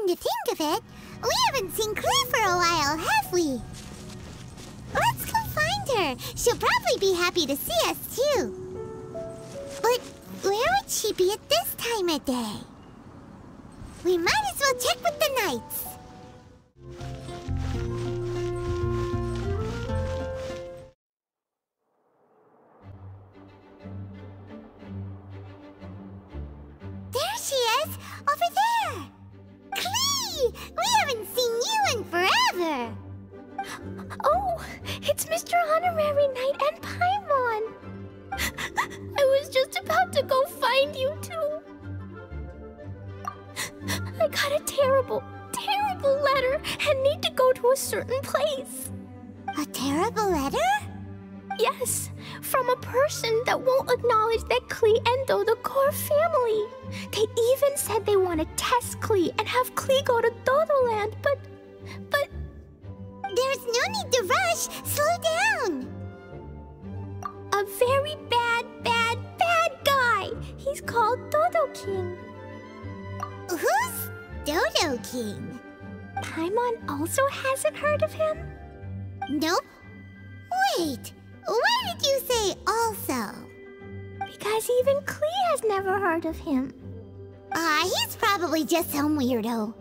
come to think of it, we haven't seen Klee for a while, have we? Let's go find her. She'll probably be happy to see us, too. But where would she be at this time of day? We might as well check with the knights. There she is! Over there! Klee! We haven't seen you in forever! Oh, it's Mr. Honorary Knight and Paimon! I was just about to go find you two. I got a terrible, terrible letter and need to go to a certain place. A terrible letter? Yes, from a person that won't acknowledge that Klee and Dodoko are family. They even said they want to test Klee and have Klee go to Dodoland, but... There's no need to rush. Slow down. A very bad guy. He's called Dodo King. Who's Dodo King? Paimon also hasn't heard of him? Nope. Wait, why did you say also? Because even Klee has never heard of him. He's probably just some weirdo.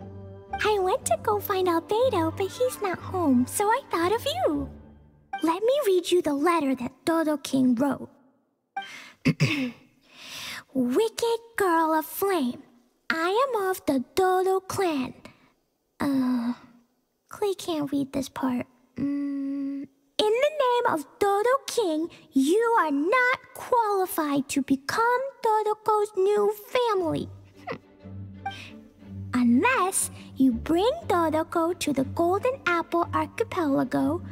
I went to go find Albedo, but he's not home, so I thought of you. Let me read you the letter that Dodo King wrote. Wicked girl of flame, I am of the Dodo clan. Klee can't read this part. In the name of Dodo King, you are not qualified to become Dodoko's new family. Unless you bring Dodoko to the Golden Apple Archipelago,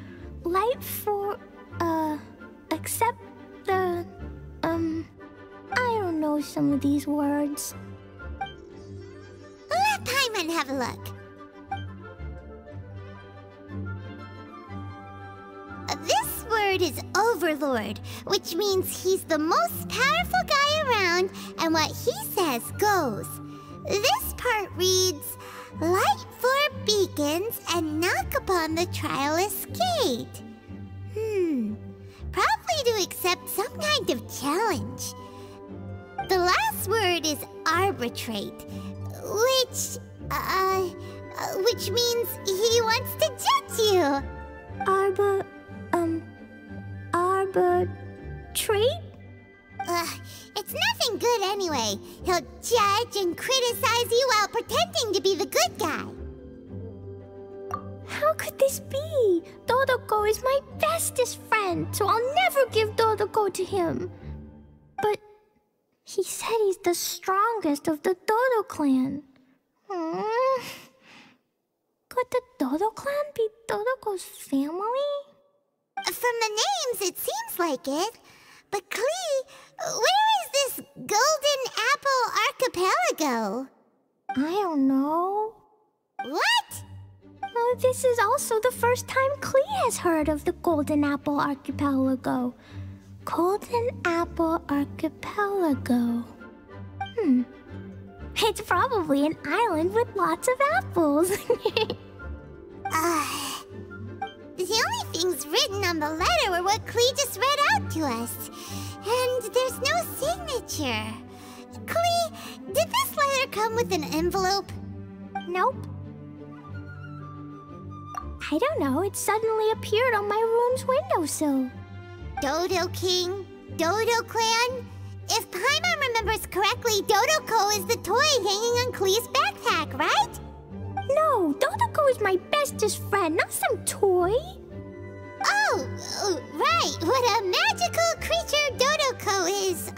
except the, I don't know some of these words. Let Paimon have a look. This word is Overlord, which means he's the most powerful guy around, and what he says goes. This part reads, light 4 beacons and knock upon the trialist's gate. Probably to accept some kind of challenge. The last word is arbitrate, which means he wants to judge you. Arbitrate? It's nothing good anyway. He'll judge and criticize you while pretending to be the good guy. How could this be? Dodoko is my bestest friend, so I'll never give Dodoko to him. But he said he's the strongest of the Dodo clan. Could the Dodo clan be Dodoko's family? From the names, it seems like it. But Klee, where is this Golden Apple Archipelago? I don't know. What? This is also the first time Klee has heard of the Golden Apple Archipelago. Golden Apple Archipelago. It's probably an island with lots of apples. The only things written on the letter were what Klee just read out to us. And there's no signature. Klee, did this letter come with an envelope? Nope. I don't know, it suddenly appeared on my room's windowsill. Dodo King, Dodo Clan. If Paimon remembers correctly, Dodoko is the toy hanging on Klee's backpack, right? No, Dodoko is my bestest friend, not some toy. Oh, right. What a magical creature Dodoko is.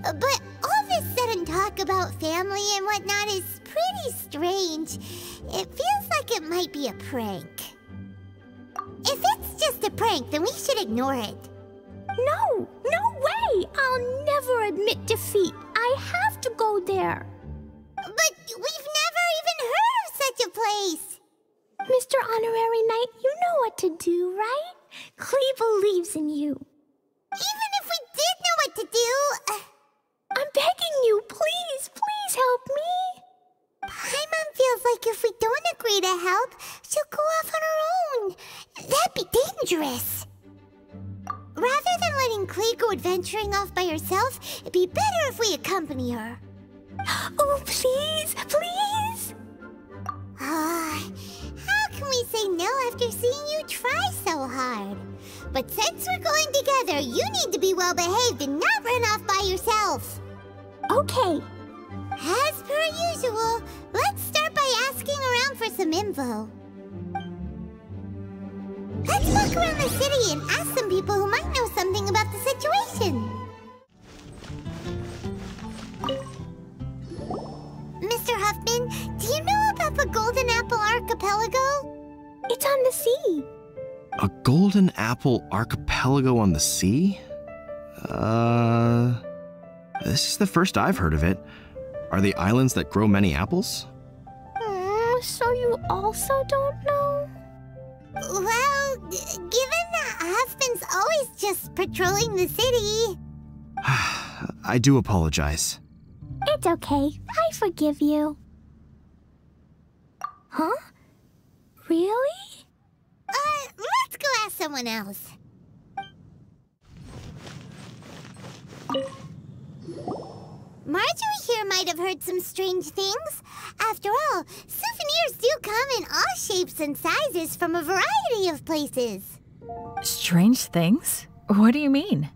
But all this sudden talk about family and whatnot is pretty strange. It feels like it might be a prank. If it's just a prank, then we should ignore it. No way! I'll never admit defeat. I have to go there. But we've never even heard of such a place. Mr. Honorary Knight, you know what to do, right? Klee believes in you. Even if we did know what to do... I'm begging you, please help me. Paimon feels like if we don't agree to help, she'll go off on her own. That'd be dangerous. Rather than letting Clay go adventuring off by herself, it'd be better if we accompany her. Oh, please, please! How can we say no after seeing you try so hard? But since we're going together, you need to be well behaved and not run off by yourself. Okay. As per usual, let's start by asking around for some info. Let's walk around the city and ask some people who might know something about the situation. Mr. Huffman, do you know about the Golden Apple Archipelago? It's on the sea. A golden apple archipelago on the sea? This is the first I've heard of it. Are they islands that grow many apples? So you also don't know? Well, given that Huffman's always just patrolling the city... I do apologize. It's okay. I forgive you. Huh? Really? Let's go ask someone else. Marjorie here might have heard some strange things. After all, souvenirs do come in all shapes and sizes from a variety of places. Strange things? What do you mean?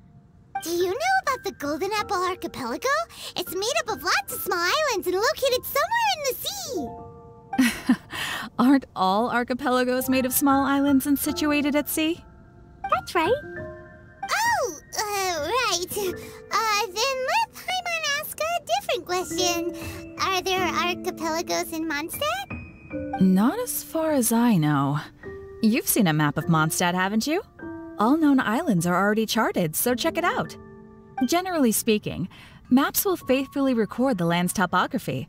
Do you know about the Golden Apple Archipelago? It's made up of lots of small islands and located somewhere in the sea. Aren't all archipelagos made of small islands and situated at sea? That's right. Oh, right. Then let Paimon ask a different question. Are there archipelagos in Mondstadt? Not as far as I know. You've seen a map of Mondstadt, haven't you? All known islands are already charted, so check it out. Generally speaking, maps will faithfully record the land's topography.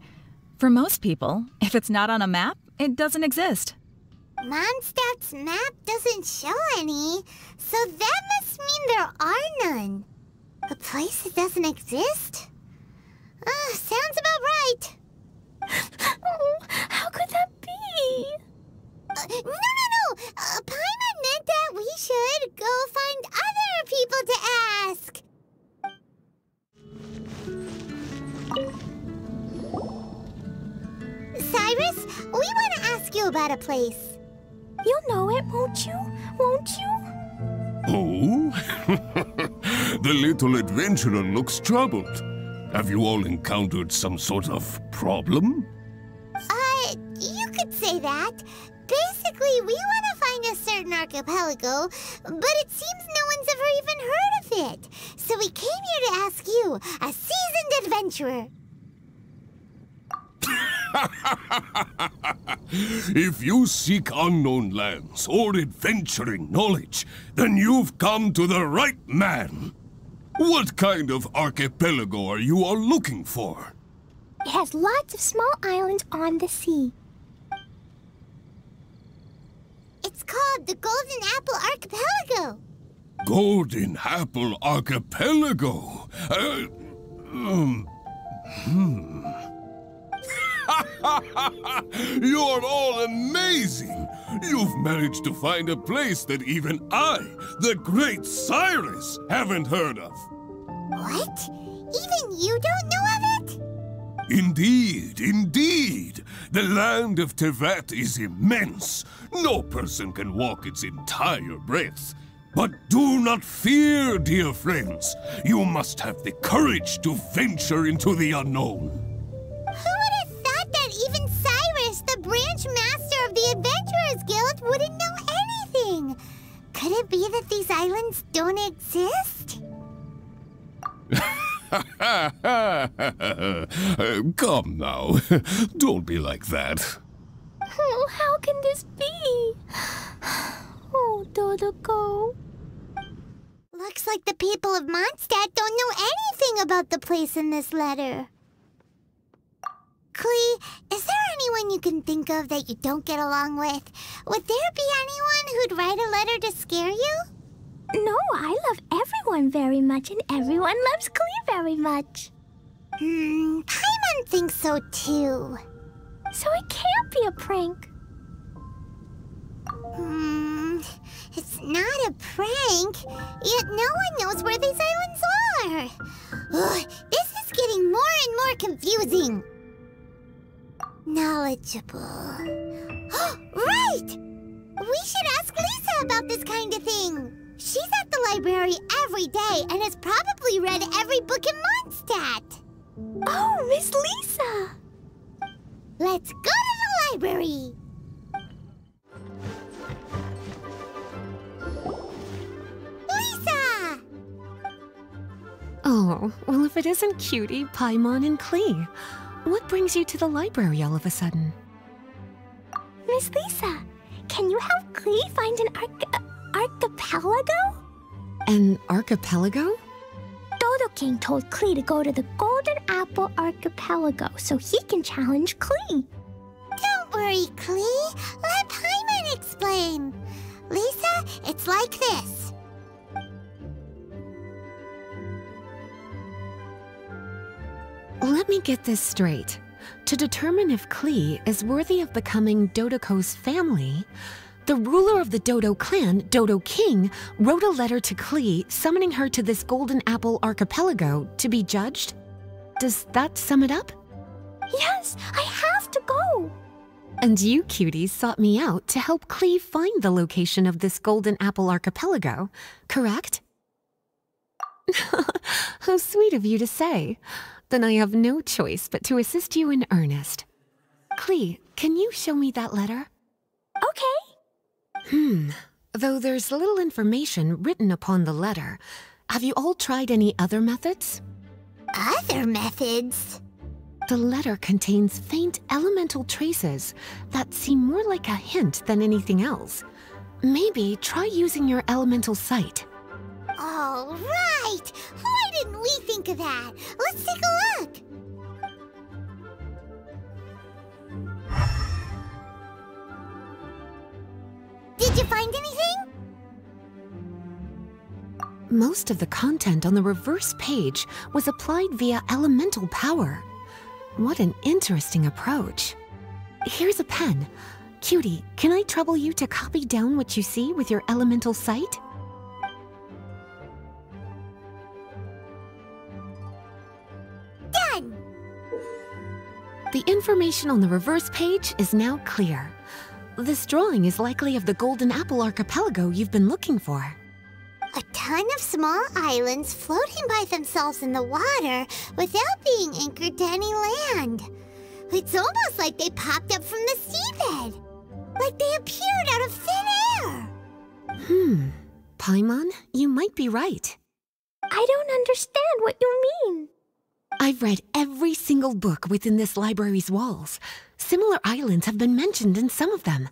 For most people, if it's not on a map, it doesn't exist. Mondstadt's map doesn't show any, so that must mean there are none. A place that doesn't exist? Sounds about right. Oh, how could that be? No. Paimon meant that we should go find other people to ask. Cyrus, we want to ask you about a place. You'll know it, won't you? Won't you? Oh? The little adventurer looks troubled. Have you all encountered some sort of problem? You could say that. Basically, we want to find a certain archipelago, but it seems no one's ever even heard of it. So we came here to ask you, a seasoned adventurer. If you seek unknown lands or adventuring knowledge, then you've come to the right man. What kind of archipelago are you all looking for? It has lots of small islands on the sea. It's called the Golden Apple Archipelago. Golden Apple Archipelago? You're all amazing! You've managed to find a place that even I, the great Cyrus, haven't heard of. What? Even you don't know of it? Indeed. The land of Tevat is immense. No person can walk its entire breadth. But do not fear, dear friends. You must have the courage to venture into the unknown. Who would have thought that even Cyrus, the branch master of the Adventurers Guild, wouldn't know anything? Could it be that these islands don't exist? Come now. Don't be like that. Oh, how can this be? Oh, Dodoco. Looks like the people of Mondstadt don't know anything about the place in this letter. Klee, is there anyone you can think of that you don't get along with? Would there be anyone who'd write a letter to scare you? No, I love everyone very much, and everyone loves Klee very much. Paimon thinks so too. So it can't not be a prank. It's not a prank, yet no one knows where these islands are. Ugh, this is getting more and more confusing. Knowledgeable. Right! We should ask Lisa about this kind of thing. She's at the library every day and has probably read every book in Mondstadt. Oh, Miss Lisa! Let's go to the library. Lisa! Oh, well, if it isn't Cutie, Paimon, and Klee. What brings you to the library all of a sudden? Miss Lisa, can you help Klee find an archipelago? An archipelago? Dodo King told Klee to go to the Golden Apple Archipelago so he can challenge Klee. Don't worry, Klee. Let Paimon explain. Lisa, it's like this. Let me get this straight. To determine if Klee is worthy of becoming Dodoco's family, the ruler of the Dodo clan, Dodo King, wrote a letter to Klee summoning her to this Golden Apple Archipelago to be judged? Does that sum it up? Yes, I have to go. And you cuties sought me out to help Klee find the location of this Golden Apple Archipelago, correct? How sweet of you to say. Then I have no choice but to assist you in earnest. Klee, can you show me that letter? Okay. Though there's little information written upon the letter, have you all tried any other methods? Other methods? The letter contains faint elemental traces that seem more like a hint than anything else. Maybe try using your elemental sight. All right! Why didn't we think of that? Let's take a look! Did you find anything? Most of the content on the reverse page was applied via elemental power. What an interesting approach. Here's a pen. Cutie, can I trouble you to copy down what you see with your elemental sight? Done! The information on the reverse page is now clear. This drawing is likely of the Golden Apple Archipelago you've been looking for. A ton of small islands floating by themselves in the water without being anchored to any land. It's almost like they popped up from the seabed. Like they appeared out of thin air. Paimon, you might be right. I don't understand what you mean. I've read every single book within this library's walls. Similar islands have been mentioned in some of them.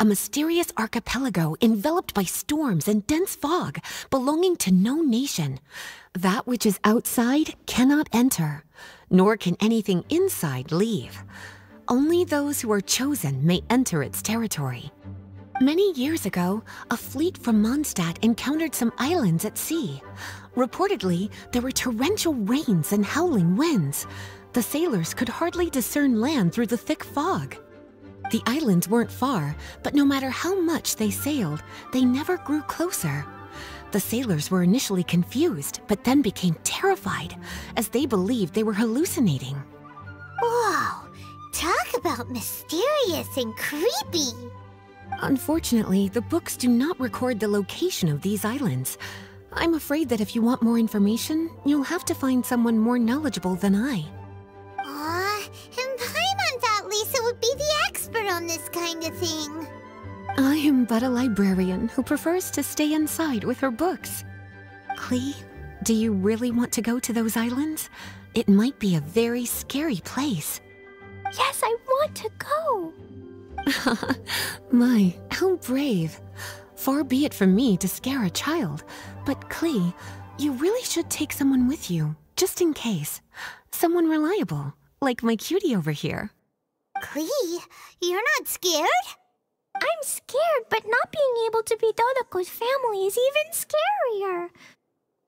A mysterious archipelago enveloped by storms and dense fog, belonging to no nation. That which is outside cannot enter, nor can anything inside leave. Only those who are chosen may enter its territory. Many years ago, a fleet from Mondstadt encountered some islands at sea. Reportedly, there were torrential rains and howling winds. The sailors could hardly discern land through the thick fog. The islands weren't far, but no matter how much they sailed, they never grew closer. The sailors were initially confused, but then became terrified, as they believed they were hallucinating. Whoa! Talk about mysterious and creepy! Unfortunately, the books do not record the location of these islands. I'm afraid that if you want more information, you'll have to find someone more knowledgeable than I. And Paimon thought Lisa would be the expert on this kind of thing. I am but a librarian who prefers to stay inside with her books. Klee, do you really want to go to those islands? It might be a very scary place. Yes, I want to go. My, how brave. Far be it from me to scare a child, but Klee, you really should take someone with you, just in case. Someone reliable, like my cutie over here. Klee, you're not scared? I'm scared, but not being able to be Dodoco's family is even scarier.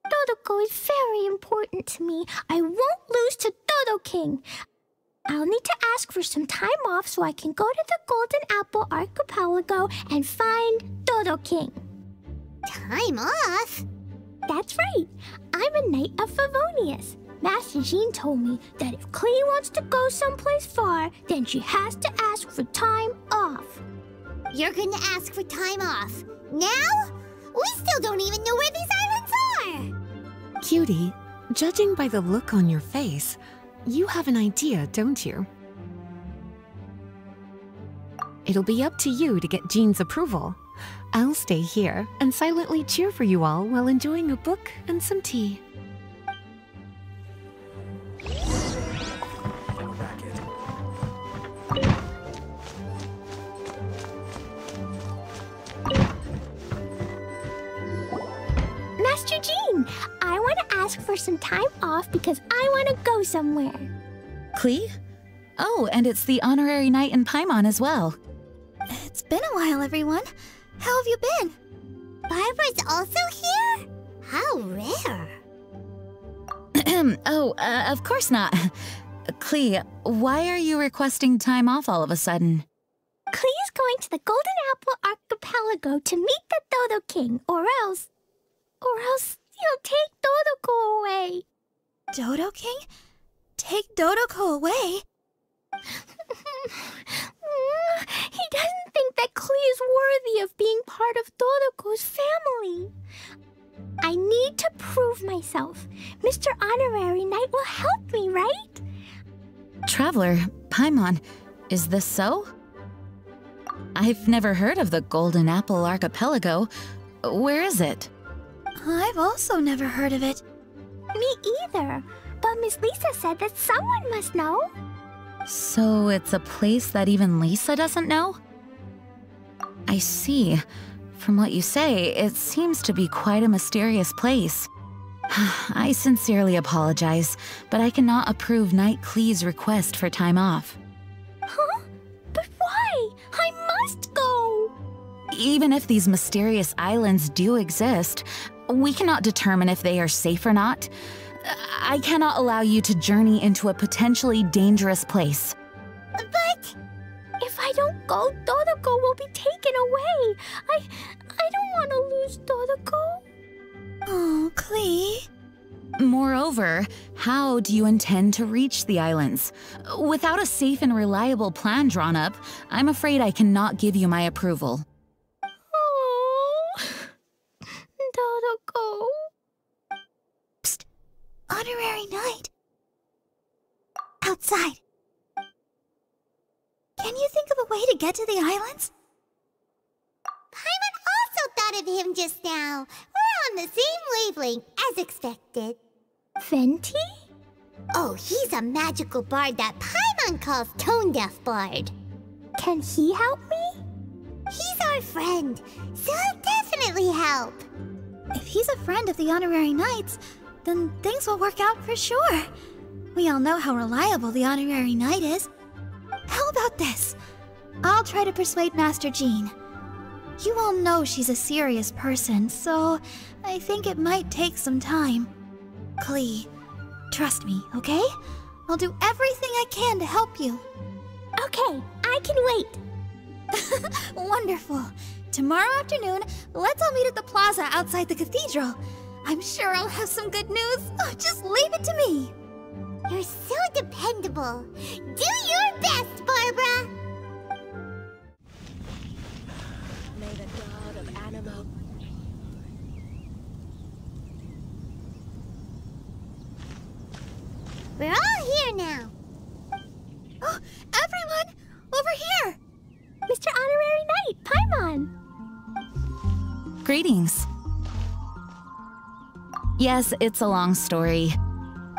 Dodoco is very important to me. I won't lose to Dodo King. I'll need to ask for some time off so I can go to the Golden Apple Archipelago and find Dodo King. Time off? That's right. I'm a Knight of Favonius. Master Jean told me that if Klee wants to go someplace far, then she has to ask for time off. You're gonna ask for time off. Now? We still don't even know where these islands are! Cutie, judging by the look on your face, you have an idea, don't you? It'll be up to you to get Jean's approval. I'll stay here and silently cheer for you all while enjoying a book and some tea. Master Jean, I want to ask for some time off because I want to go somewhere. Klee? Oh, and it's the honorary knight in Paimon as well. It's been a while, everyone. How have you been? Barbara's also here? How rare. Of course not. Klee, why are you requesting time off all of a sudden? Klee's going to the Golden Apple Archipelago to meet the Dodo King, or else he'll take Dodoko away. Dodo King? Take Dodoko away? He doesn't think that Klee is worthy of being part of Dodoko's family. I need to prove myself. Mr. Honorary Knight will help me, right? Traveler, Paimon, is this so? I've never heard of the Golden Apple Archipelago. Where is it? I've also never heard of it. Me either. But Miss Lisa said that someone must know. So it's a place that even Lisa doesn't know? I see. From what you say, it seems to be quite a mysterious place. I sincerely apologize, but I cannot approve Knight Klee's request for time off. Huh? But why? I must go! Even if these mysterious islands do exist, we cannot determine if they are safe or not. I cannot allow you to journey into a potentially dangerous place. But... if I don't go, Dodoko will be taken away. I don't want to lose Dodoko. Oh, Klee. Moreover, how do you intend to reach the islands? Without a safe and reliable plan drawn up, I'm afraid I cannot give you my approval. Oh, Dodoko. Psst. Honorary Knight. Outside. Can you think of a way to get to the islands? Paimon also thought of him just now. We're on the same wavelength, as expected. Venti? Oh, he's a magical bard that Paimon calls Tone Deaf Bard. Can he help me? He's our friend, so he'll definitely help. If he's a friend of the Honorary Knights, then things will work out for sure. We all know how reliable the Honorary Knight is. How about this? I'll try to persuade Master Jean. You all know she's a serious person, so I think it might take some time. Klee, trust me, okay? I'll do everything I can to help you. Okay, I can wait. Wonderful. Tomorrow afternoon, let's all meet at the plaza outside the cathedral. I'm sure I'll have some good news. Oh, just leave it to me. You're so dependable. Do your best, Barbara! May the god of animo... We're all here now. Oh, everyone! Over here! Mr. Honorary Knight, Paimon! Greetings. Yes, it's a long story.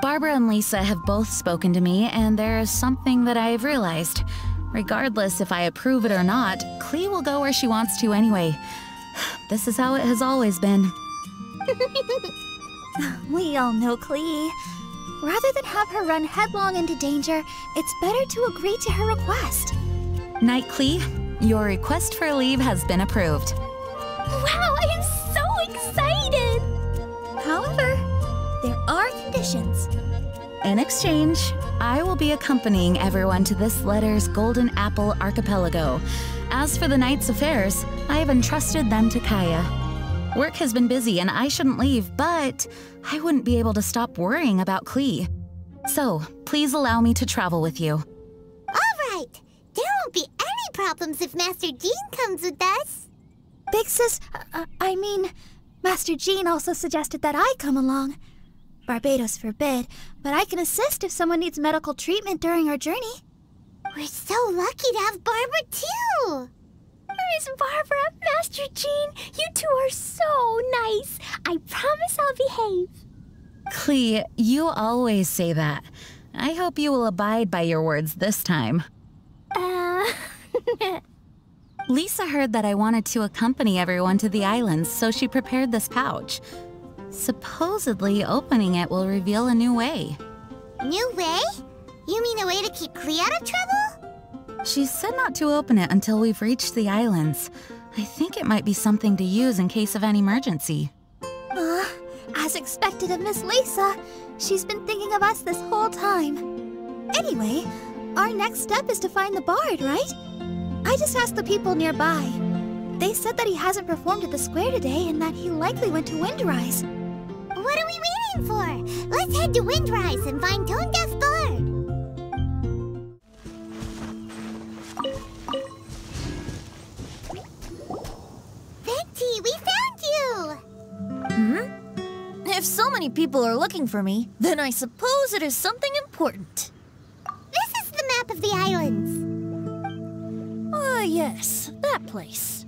Barbara and Lisa have both spoken to me, and there is something that I have realized. Regardless if I approve it or not, Klee will go where she wants to anyway. This is how it has always been. We all know Klee. Rather than have her run headlong into danger, it's better to agree to her request. Knight Klee, your request for leave has been approved. Wow, I am so excited! However, there are conditions. In exchange, I will be accompanying everyone to this letter's Golden Apple Archipelago. As for the night's affairs, I have entrusted them to Kaya. Work has been busy and I shouldn't leave, but I wouldn't be able to stop worrying about Klee. So, please allow me to travel with you. All right. There won't be any problems if Master Jean comes with us. Big Sis, Master Jean also suggested that I come along. Barbados forbid, but I can assist if someone needs medical treatment during our journey. We're so lucky to have Barbara, too. Miss Barbara, Master Jean, you two are so nice. I promise I'll behave. Klee, you always say that. I hope you will abide by your words this time. Lisa heard that I wanted to accompany everyone to the islands, so she prepared this pouch. Supposedly, opening it will reveal a new way. New way? You mean a way to keep Klee out of trouble? She said not to open it until we've reached the islands. I think it might be something to use in case of an emergency. As expected of Miss Lisa, she's been thinking of us this whole time. Anyway, our next step is to find the bard, right? I just asked the people nearby. They said that he hasn't performed at the square today and that he likely went to Windrise. What are we waiting for? Let's head to Windrise and find Tone Deaf Bard. Venti, we found you! If so many people are looking for me, then I suppose it is something important. This is the map of the islands. Yes, that place.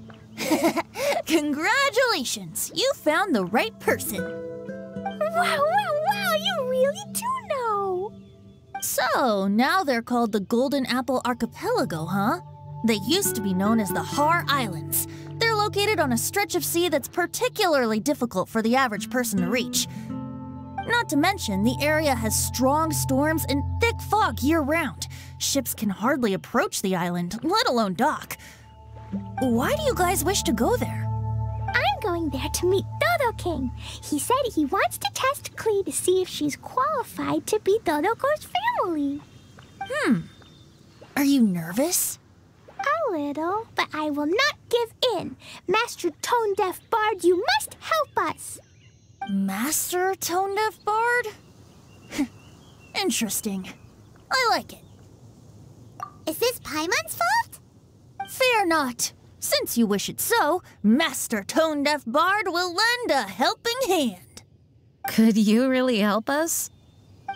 Congratulations! You found the right person. Wow, you really do know. So, now they're called the Golden Apple Archipelago, huh? They used to be known as the Har Islands. They're located on a stretch of sea that's particularly difficult for the average person to reach. Not to mention, the area has strong storms and thick fog year-round. Ships can hardly approach the island, let alone dock. Why do you guys wish to go there? I'm going there to meet Dodo King. He said he wants to test Klee to see if she's qualified to be Dodoko's family. Are you nervous? A little, but I will not give in. Master Tone Deaf Bard, you must help us. Master Tone Deaf Bard? Interesting. I like it. Is this Paimon's fault? Fear not. Since you wish it so, Master Tone Deaf Bard will lend a helping hand. Could you really help us?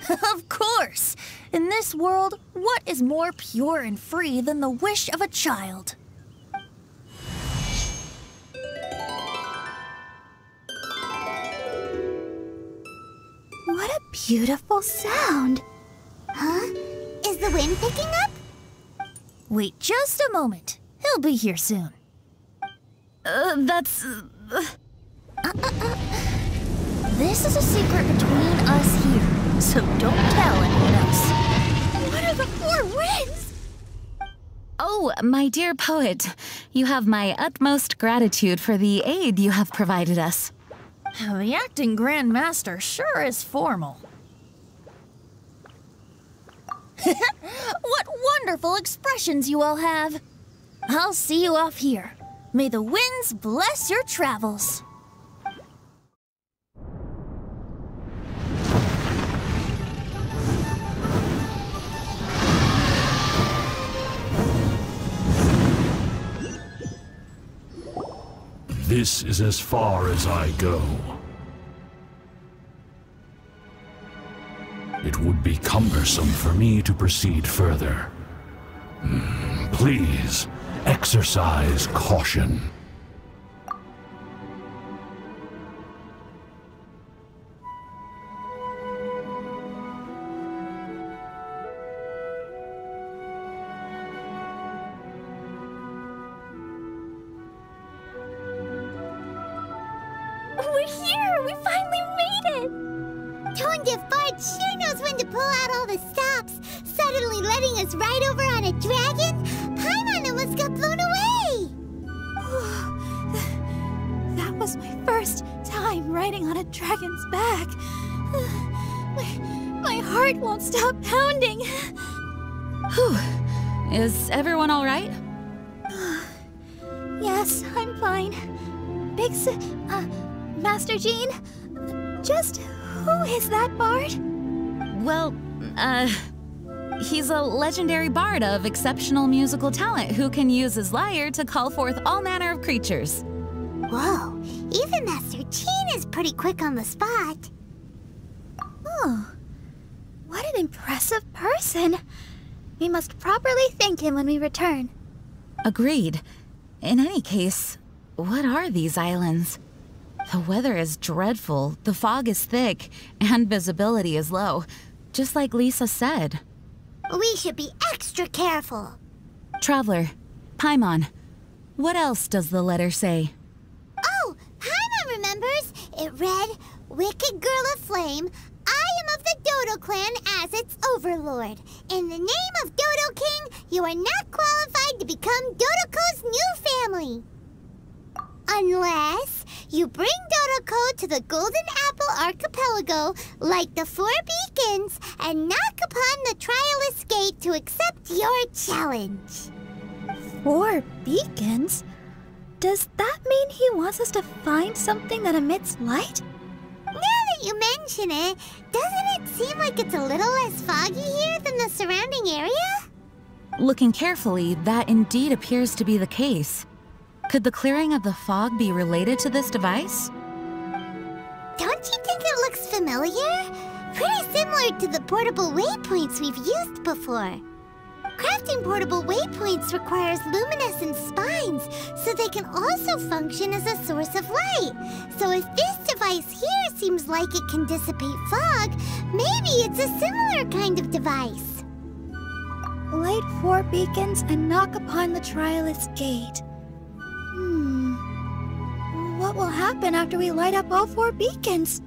Of course. In this world, what is more pure and free than the wish of a child? What a beautiful sound. Huh? Is the wind picking up? Wait just a moment. He'll be here soon. This is a secret between us here, so don't tell anyone else. What are the four winds? Oh, my dear poet, you have my utmost gratitude for the aid you have provided us. The acting Grand Master sure is formal. What wonderful expressions you all have. I'll see you off here. May the winds bless your travels. This is as far as I go. It would be cumbersome for me to proceed further. Please, exercise caution. We're here! We finally made it! Tone Deaf Bard sure knows when to pull out all the stops. Suddenly letting us ride over on a dragon? Paimon almost got blown away! That was my first time riding on a dragon's back. My heart heart won't stop pounding. Whew. Is everyone all right? Yes, I'm fine. Master Jean? Just who is that bard? Well, he's a legendary bard of exceptional musical talent who can use his lyre to call forth all manner of creatures. Whoa, even Master Jean is pretty quick on the spot. Oh, what an impressive person. We must properly thank him when we return. Agreed. In any case, what are these islands? The weather is dreadful, the fog is thick, and visibility is low, just like Lisa said. We should be extra careful. Traveler, Paimon, what else does the letter say? Oh, Paimon remembers. It read, "Wicked girl of flame, I am of the Dodo clan as its overlord. In the name of Dodo King, you are not qualified to become Dodoco's new family. Unless you bring Dodoko to the Golden Apple Archipelago like the 4 beacons and knock upon the Trialist Gate to accept your challenge." 4 beacons? Does that mean he wants us to find something that emits light? Now that you mention it, doesn't it seem like it's a little less foggy here than the surrounding area? Looking carefully, that indeed appears to be the case. Could the clearing of the fog be related to this device? Don't you think it looks familiar? Pretty similar to the portable waypoints we've used before. Crafting portable waypoints requires luminescent spines, so they can also function as a source of light. So if this device here seems like it can dissipate fog, maybe it's a similar kind of device. Light 4 beacons and knock upon the Trialist Gate. What will happen after we light up all 4 beacons?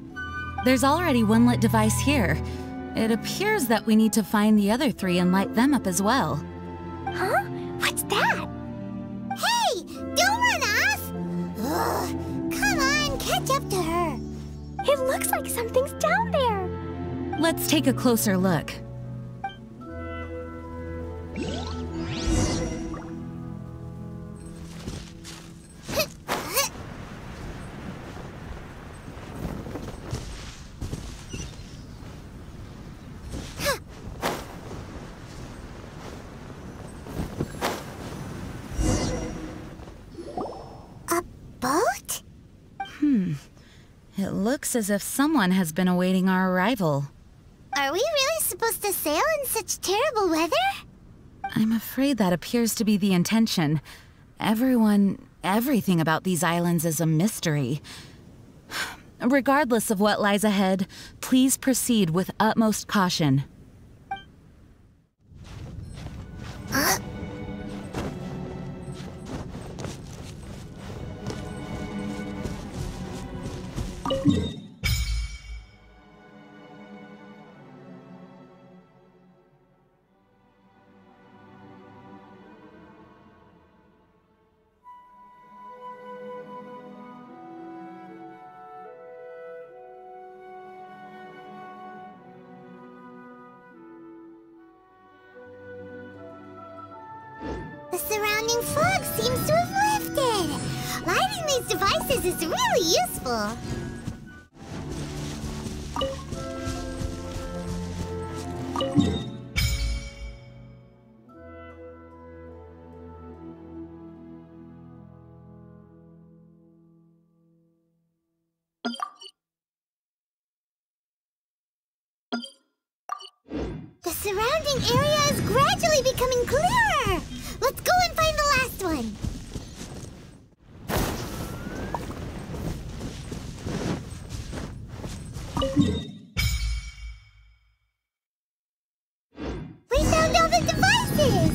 There's already one lit device here. It appears that we need to find the other 3 and light them up as well. Huh? What's that? Hey! Don't run off! Ugh, come on, catch up to her. It looks like something's down there. Let's take a closer look. It looks as if someone has been awaiting our arrival. Are we really supposed to sail in such terrible weather? I'm afraid that appears to be the intention. Everything about these islands is a mystery. Regardless of what lies ahead, please proceed with utmost caution. The surrounding fog seems to have lifted. Lighting these devices is really useful. The surrounding area is gradually becoming clearer. Let's go and find the last one. We found all the devices!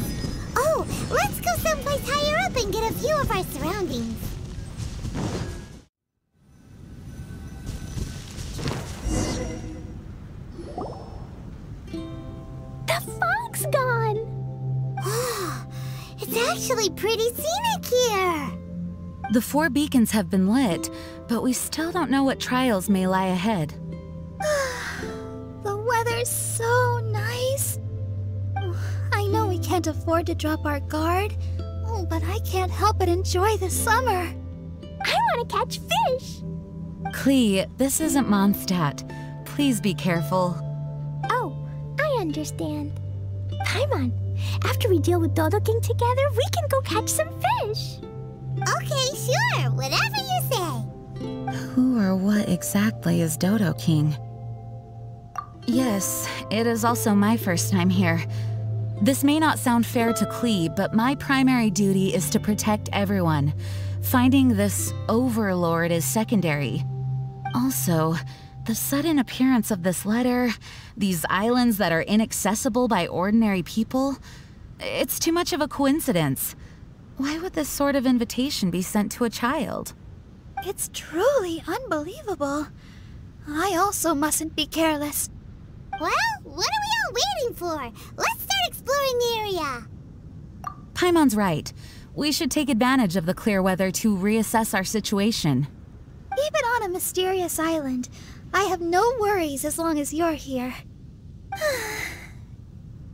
Oh, let's go someplace higher up and get a view of our surroundings. The fog's gone! It's actually pretty scenic here! The 4 beacons have been lit, but we still don't know what trials may lie ahead. The weather They're so nice. I know we can't afford to drop our guard, but I can't help but enjoy the summer. I want to catch fish. Klee, this isn't Mondstadt. Please be careful. Oh, I understand. Paimon, after we deal with Dodo King together, we can go catch some fish. Okay, sure. Whatever you say. Who or what exactly is Dodo King? Yes, it is also my first time here. This may not sound fair to Klee, but my primary duty is to protect everyone. Finding this overlord is secondary. Also, the sudden appearance of this letter, these islands that are inaccessible by ordinary people, it's too much of a coincidence. Why would this sort of invitation be sent to a child? It's truly unbelievable. I also mustn't be careless. Well, what are we all waiting for? Let's start exploring the area. Paimon's right. We should take advantage of the clear weather to reassess our situation. Even on a mysterious island, I have no worries as long as you're here.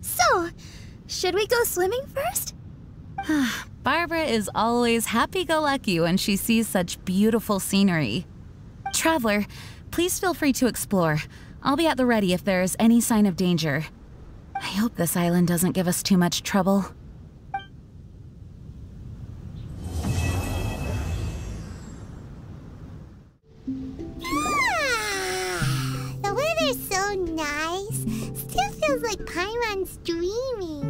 So, should we go swimming first? Barbara is always happy-go-lucky when she sees such beautiful scenery. Traveler, please feel free to explore. I'll be at the ready if there is any sign of danger. I hope this island doesn't give us too much trouble. The weather's so nice. Still feels like Paimon's dreaming.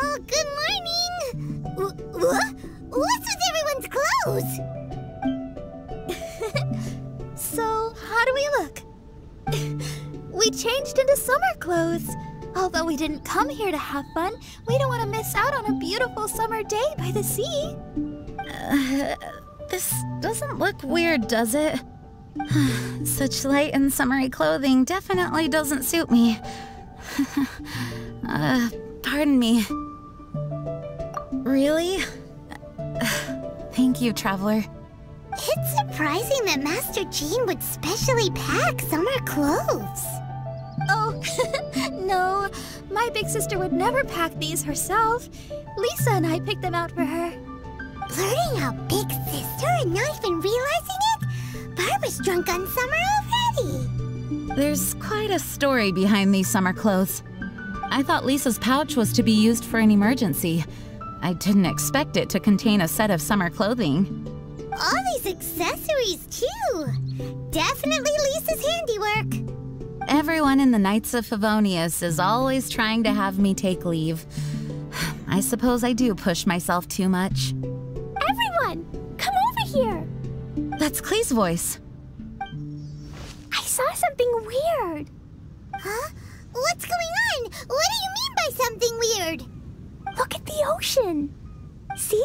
Oh, good morning! What's with everyone's clothes? So, how do we look? We changed into summer clothes. Although we didn't come here to have fun, we don't want to miss out on a beautiful summer day by the sea. This doesn't look weird, does it? Such light and summery clothing definitely doesn't suit me. Pardon me. Really? Thank you, Traveler. It's surprising that Master Jean would specially pack summer clothes. Oh, no. My big sister would never pack these herself. Lisa and I picked them out for her. Blurting out big sister and not even realizing it? Barbara's drunk on summer already. There's quite a story behind these summer clothes. I thought Lisa's pouch was to be used for an emergency. I didn't expect it to contain a set of summer clothing. All these accessories, too. Definitely Lisa's handiwork. Everyone in the Knights of Favonius is always trying to have me take leave. I suppose I do push myself too much. Everyone, come over here. That's Klee's voice. I saw something weird. Huh? What's going on? What do you mean by something weird? Look at the ocean. See?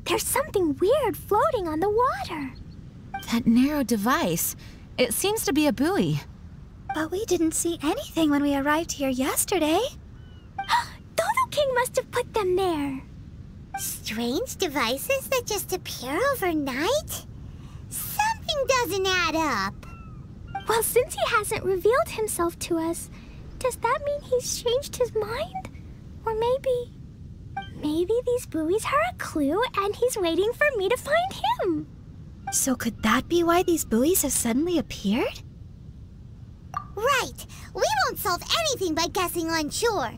There's something weird floating on the water. That narrow device. It seems to be a buoy. But we didn't see anything when we arrived here yesterday. Dodo King must have put them there. Strange devices that just appear overnight? Something doesn't add up. Well, since he hasn't revealed himself to us, does that mean he's changed his mind? Or maybe these buoys are a clue and he's waiting for me to find him. So could that be why these buoys have suddenly appeared? Right. We won't solve anything by guessing on shore.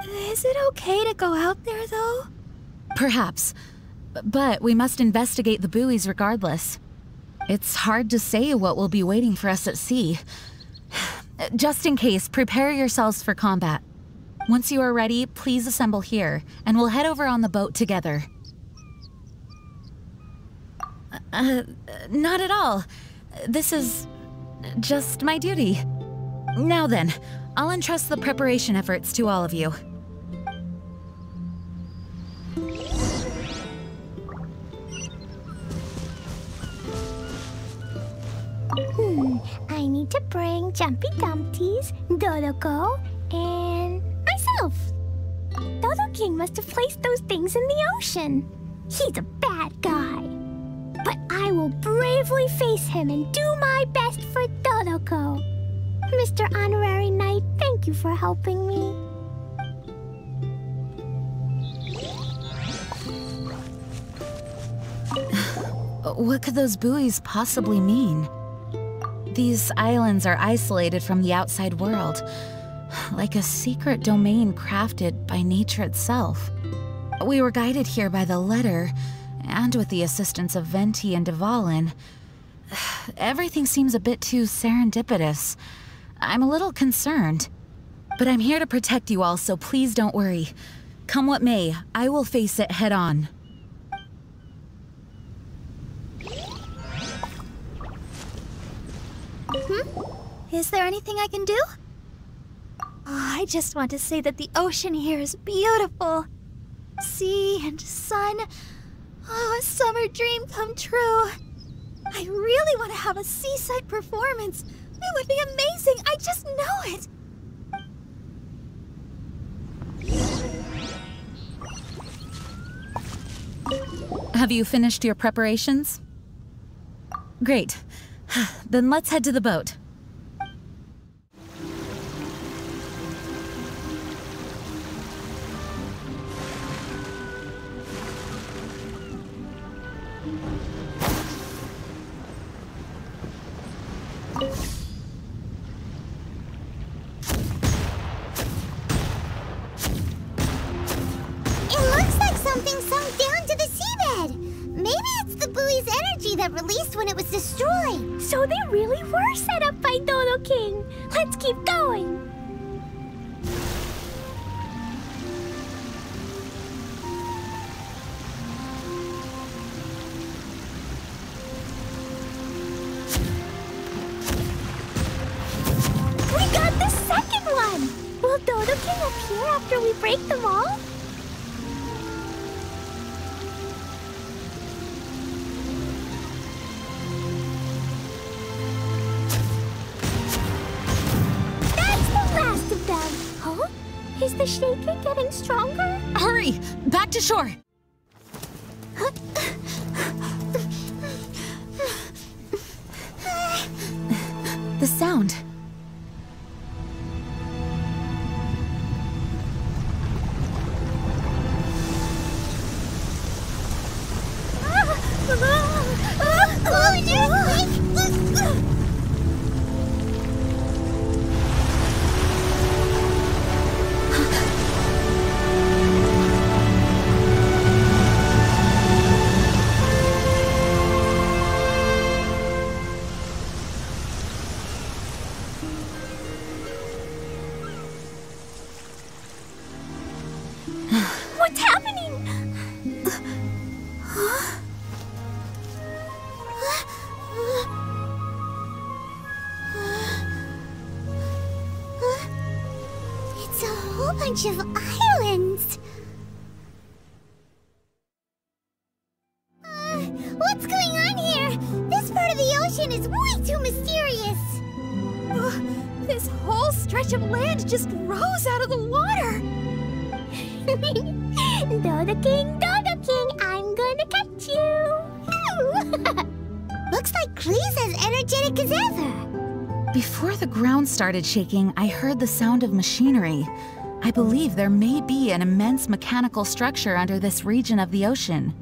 Is it okay to go out there, though? Perhaps. But we must investigate the buoys regardless. It's hard to say what will be waiting for us at sea. Just in case, prepare yourselves for combat. Once you are ready, please assemble here, and we'll head over on the boat together. Not at all. This is just my duty. Now then, I'll entrust the preparation efforts to all of you. I need to bring Jumpy Dumpties, Dodoko, and myself. Dodo King must have placed those things in the ocean. He's a bad guy. But I will bravely face him and do my best for Dodoko. Mr. Honorary Knight, thank you for helping me. What could those buoys possibly mean? These islands are isolated from the outside world, like a secret domain crafted by nature itself. We were guided here by the letter, and with the assistance of Venti and Dvalin. Everything seems a bit too serendipitous. I'm a little concerned. But I'm here to protect you all, so please don't worry. Come what may, I will face it head on. Is there anything I can do? Oh, I just want to say that the ocean here is beautiful. Sea and sun. Oh, a summer dream come true. I really want to have a seaside performance. It would be amazing. I just know it. Have you finished your preparations? Great. Then let's head to the boat. Released when it was destroyed. So they really were set up by Dodo King. Let's keep going. We got the second one. Will Dodo King appear after we break them all? Is the shaking getting stronger? Hurry! Back to shore! The sound. What's happening? It's a whole bunch of islands. What's going on here? This part of the ocean is way too mysterious. This whole stretch of land just rose out of the water. Dodo King, I'm gonna catch you! Looks like Klee's as energetic as ever. Before the ground started shaking, I heard the sound of machinery. I believe there may be an immense mechanical structure under this region of the ocean.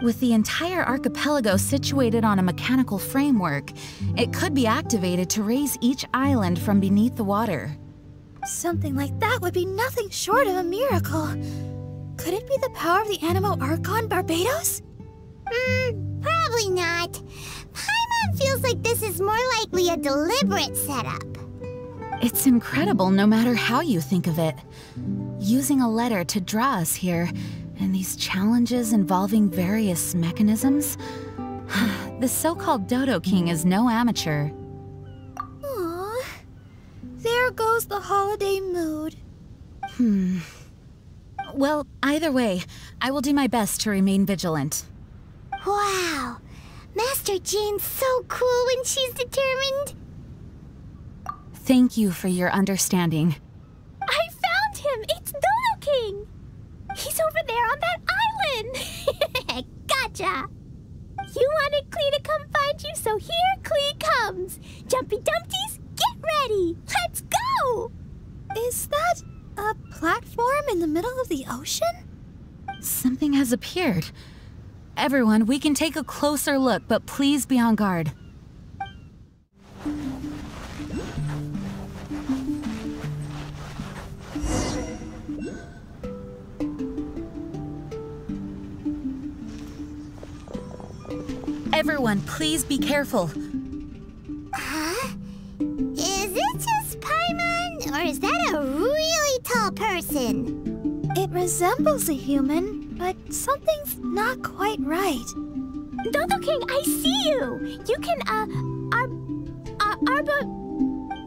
With the entire archipelago situated on a mechanical framework, it could be activated to raise each island from beneath the water. Something like that would be nothing short of a miracle. Could it be the power of the Animo Archon Barbados? Probably not. Paimon feels like this is more likely a deliberate setup. It's incredible no matter how you think of it. Using a letter to draw us here, and these challenges involving various mechanisms. The so-called Dodo King is no amateur. Aww. There goes the holiday mood. Well, either way, I will do my best to remain vigilant. Wow. Master Jean's so cool when she's determined. Thank you for your understanding. I found him! It's Dodo King! He's over there on that island! Gotcha! You wanted Klee to come find you, so here Klee comes! Jumpy Dumpties, get already! Let's go! Is that a platform in the middle of the ocean? Something has appeared. Everyone, we can take a closer look, but please be on guard. Everyone, please be careful. Huh? Is it just Paimon, or is that a really tall person? It resembles a human, but something's not quite right. Dodo King, I see you! You can,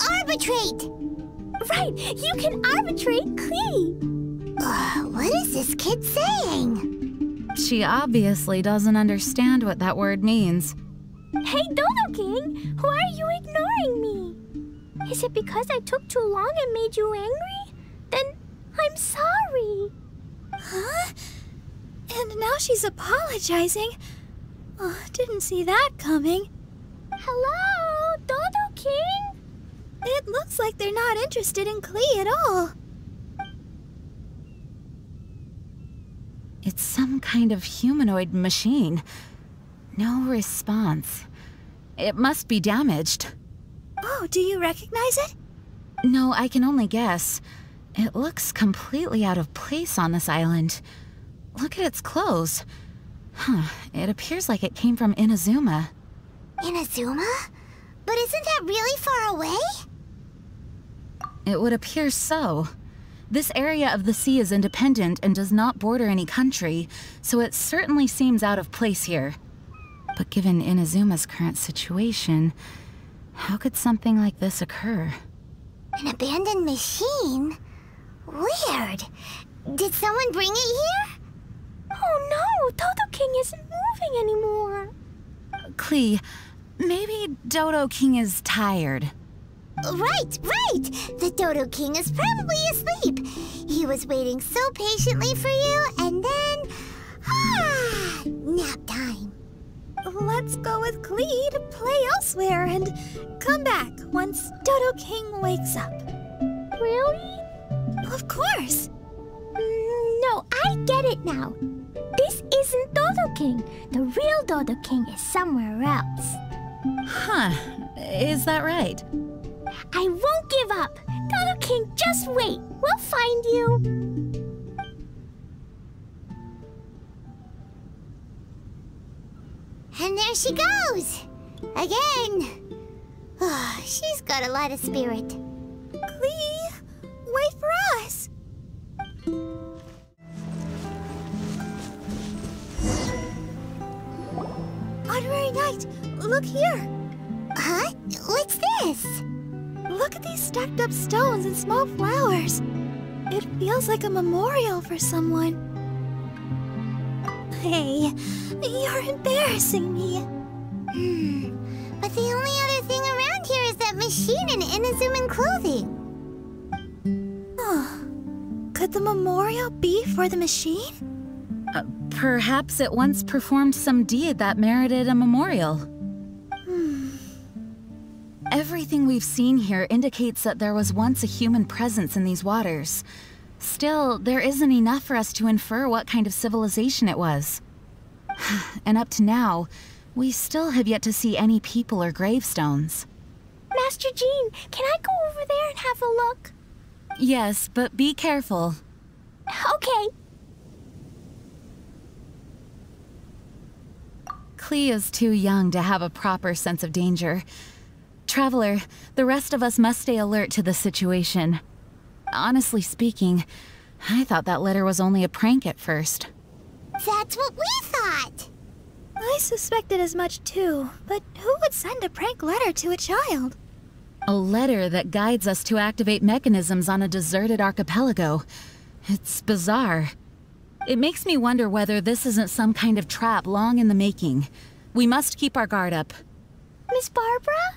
arbitrate! Right, you can arbitrate Klee! What is this kid saying? She obviously doesn't understand what that word means. Hey, Dodo King! Why are you ignoring me? Is it because I took too long and made you angry? Then I'm sorry. Huh? And now she's apologizing. Oh, didn't see that coming. Hello, Dodo King? It looks like they're not interested in Klee at all. It's some kind of humanoid machine. No response. It must be damaged. Oh, do you recognize it? No, I can only guess. It looks completely out of place on this island. Look at its clothes. Huh, it appears like it came from Inazuma. Inazuma? But isn't that really far away? It would appear so. This area of the sea is independent and does not border any country, so it certainly seems out of place here. But given Inazuma's current situation, how could something like this occur? An abandoned machine? Weird. Did someone bring it here? Oh no, Dodo King isn't moving anymore. Klee, maybe Dodo King is tired. Right! The Dodo King is probably asleep. He was waiting so patiently for you, and then... nap time. Let's go with Klee to play elsewhere and come back once Dodo King wakes up. Really? Of course. No, I get it now. This isn't Dodo King. The real Dodo King is somewhere else. Huh, is that right? I won't give up. Dodo King, just wait. We'll find you. And there she goes! Again! Oh, she's got a lot of spirit. Klee, wait for us! Honorary Knight, look here! Huh? What's this? Look at these stacked up stones and small flowers. It feels like a memorial for someone. Hey, you're embarrassing me. But the only other thing around here is that machine in Inazuman clothing. Oh, could the memorial be for the machine? Perhaps it once performed some deed that merited a memorial. Everything we've seen here indicates that there was once a human presence in these waters. Still, there isn't enough for us to infer what kind of civilization it was. And up to now, we still have yet to see any people or gravestones. Master Jean, can I go over there and have a look? Yes, but be careful. Okay. Klee is too young to have a proper sense of danger. Traveler, the rest of us must stay alert to the situation. Honestly speaking, I thought that letter was only a prank at first. That's what we thought! I suspected as much too, but who would send a prank letter to a child? A letter that guides us to activate mechanisms on a deserted archipelago. It's bizarre. It makes me wonder whether this isn't some kind of trap long in the making. We must keep our guard up. Miss Barbara?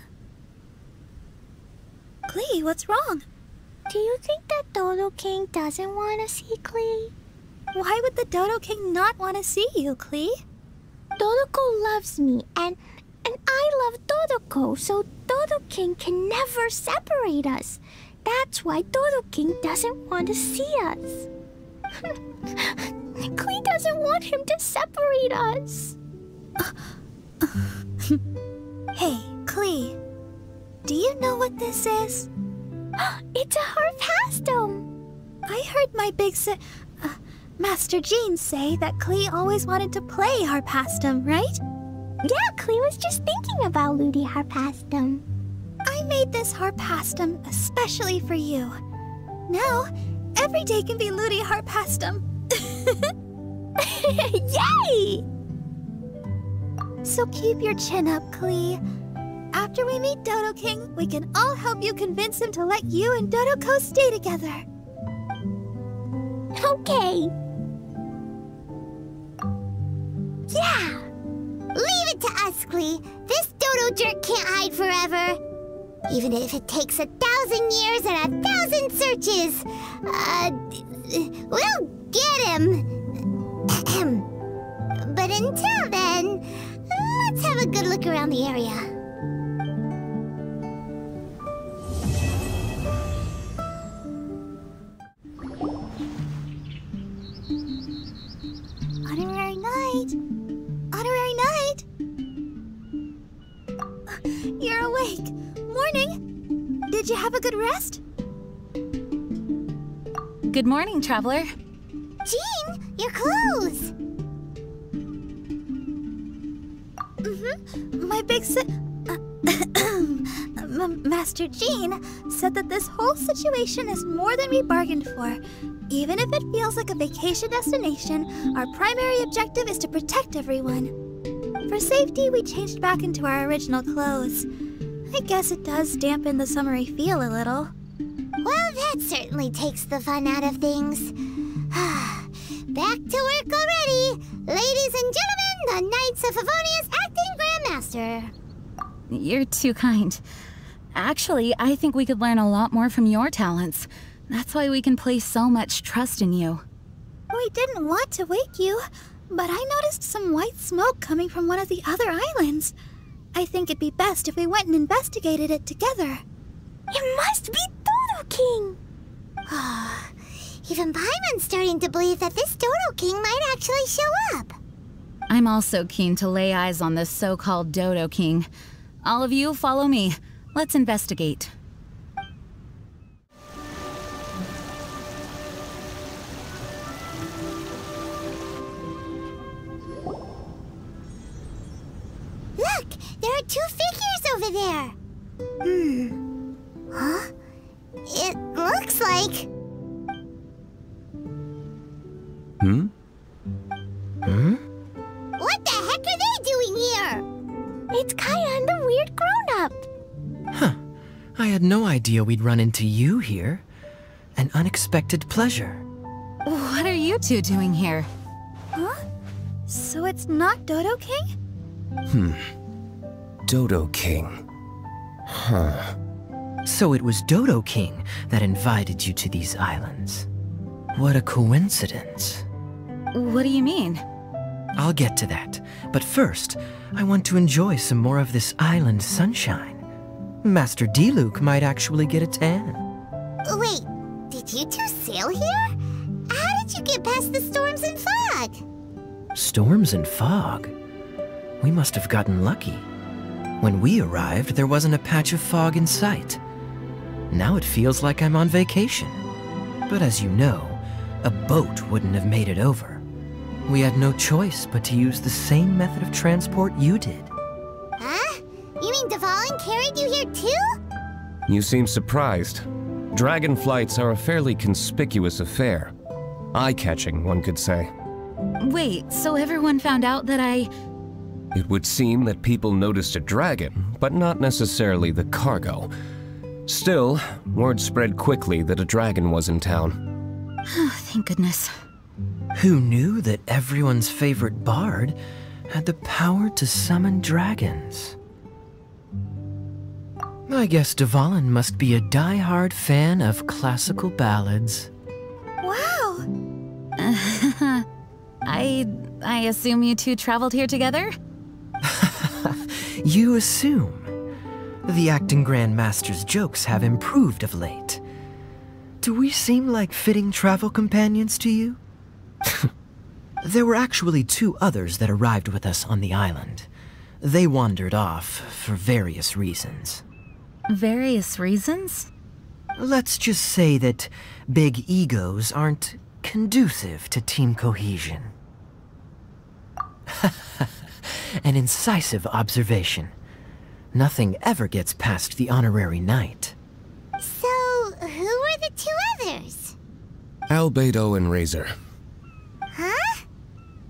Klee, what's wrong? Do you think that Dodo King doesn't want to see Klee? Why would the Dodo King not want to see you, Klee? Dodoko loves me, and I love Dodoko, so Dodo King can never separate us. That's why Dodo King doesn't want to see us. Klee doesn't want him to separate us. Hey, Klee. Do you know what this is? It's a harpastum. I heard my Master Jean say that Klee always wanted to play harpastum, right? Yeah, Klee was just thinking about Ludi harpastum. I made this harpastum especially for you. Now, every day can be Ludi harpastum. Yay! So keep your chin up, Klee. After we meet Dodo King, we can all help you convince him to let you and Dodoko stay together. Okay. Yeah! Leave it to us, Klee. This Dodo jerk can't hide forever. Even if it takes 1,000 years and 1,000 searches. We'll get him. But until then, let's have a good look around the area. Honorary night. Honorary night. You're awake. Morning. Did you have a good rest? Good morning, traveler. Jean, your clothes. My big Master Jean said that this whole situation is more than we bargained for. Even if it feels like a vacation destination, our primary objective is to protect everyone. For safety, we changed back into our original clothes. I guess it does dampen the summery feel a little. Well, that certainly takes the fun out of things. Back to work already! Ladies and gentlemen, the Knights of Favonia's acting Grandmaster. You're too kind. Actually, I think we could learn a lot more from your talents. That's why we can place so much trust in you. We didn't want to wake you, but I noticed some white smoke coming from one of the other islands. I think it'd be best if we went and investigated it together. It must be Dodo King! Even Paimon's starting to believe that this Dodo King might actually show up. I'm also keen to lay eyes on this so-called Dodo King. All of you, follow me. Let's investigate. Look! There are 2 figures over there! Huh? It looks like... What the heck are they doing here? It's Kaya and the weird grown-up. Huh. I had no idea we'd run into you here. An unexpected pleasure. What are you two doing here? Huh? So it's not Dodo King? Dodo King. Huh. So it was Dodo King that invited you to these islands. What a coincidence. What do you mean? I'll get to that, but first, I want to enjoy some more of this island sunshine. Master Diluc might actually get a tan. Wait, did you two sail here? How did you get past the storms and fog? Storms and fog? We must have gotten lucky. When we arrived, there wasn't a patch of fog in sight. Now it feels like I'm on vacation. But as you know, a boat wouldn't have made it over. We had no choice but to use the same method of transport you did. Huh? You mean Dvalin carried you here too? You seem surprised. Dragon flights are a fairly conspicuous affair. Eye-catching, one could say. Wait, so everyone found out that It would seem that people noticed a dragon, but not necessarily the cargo. Still, word spread quickly that a dragon was in town. Oh, thank goodness. Who knew that everyone's favorite bard had the power to summon dragons? I guess Dvalin must be a die-hard fan of classical ballads. Wow! I assume you two traveled here together? You assume. The acting grandmaster's jokes have improved of late. Do we seem like fitting travel companions to you? There were actually 2 others that arrived with us on the island. They wandered off for various reasons. Various reasons? Let's just say that big egos aren't conducive to team cohesion. An incisive observation. Nothing ever gets past the honorary knight. So, who were the 2 others? Albedo and Razor. Huh?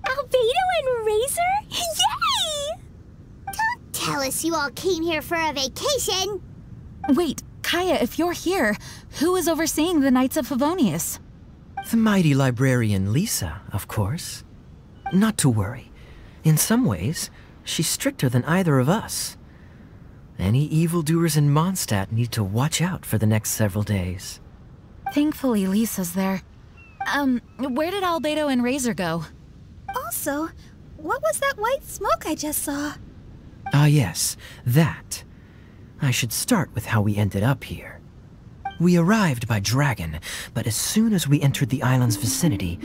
Albedo and Razor? Yay! Don't tell us you all came here for a vacation. Wait, Kaya, if you're here, who is overseeing the Knights of Favonius? The mighty librarian Lisa, of course. Not to worry. In some ways, she's stricter than either of us. Any evildoers in Mondstadt need to watch out for the next several days. Thankfully, Lisa's there. Where did Albedo and Razor go? Also, what was that white smoke I just saw? Ah yes, that. I should start with how we ended up here. We arrived by dragon, but as soon as we entered the island's vicinity,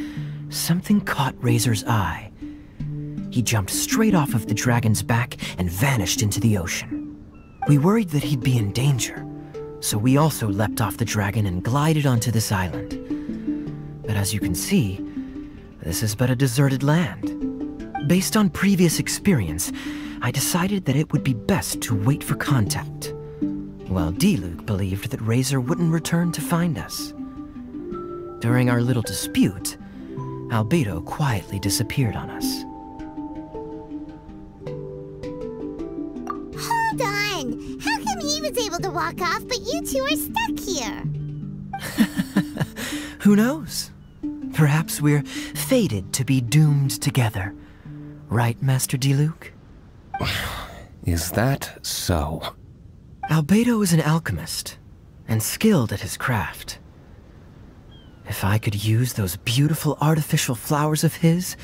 something caught Razor's eye. He jumped straight off of the dragon's back and vanished into the ocean. We worried that he'd be in danger, so we also leapt off the dragon and glided onto this island. But as you can see, this is but a deserted land. Based on previous experience, I decided that it would be best to wait for contact, while Diluc believed that Razor wouldn't return to find us. During our little dispute, Albedo quietly disappeared on us. Hold on! How come he was able to walk off, but you 2 are stuck here? Who knows? Perhaps we're fated to be doomed together. Right, Master Diluc? Is that so? Albedo is an alchemist, and skilled at his craft. If I could use those beautiful artificial flowers of his,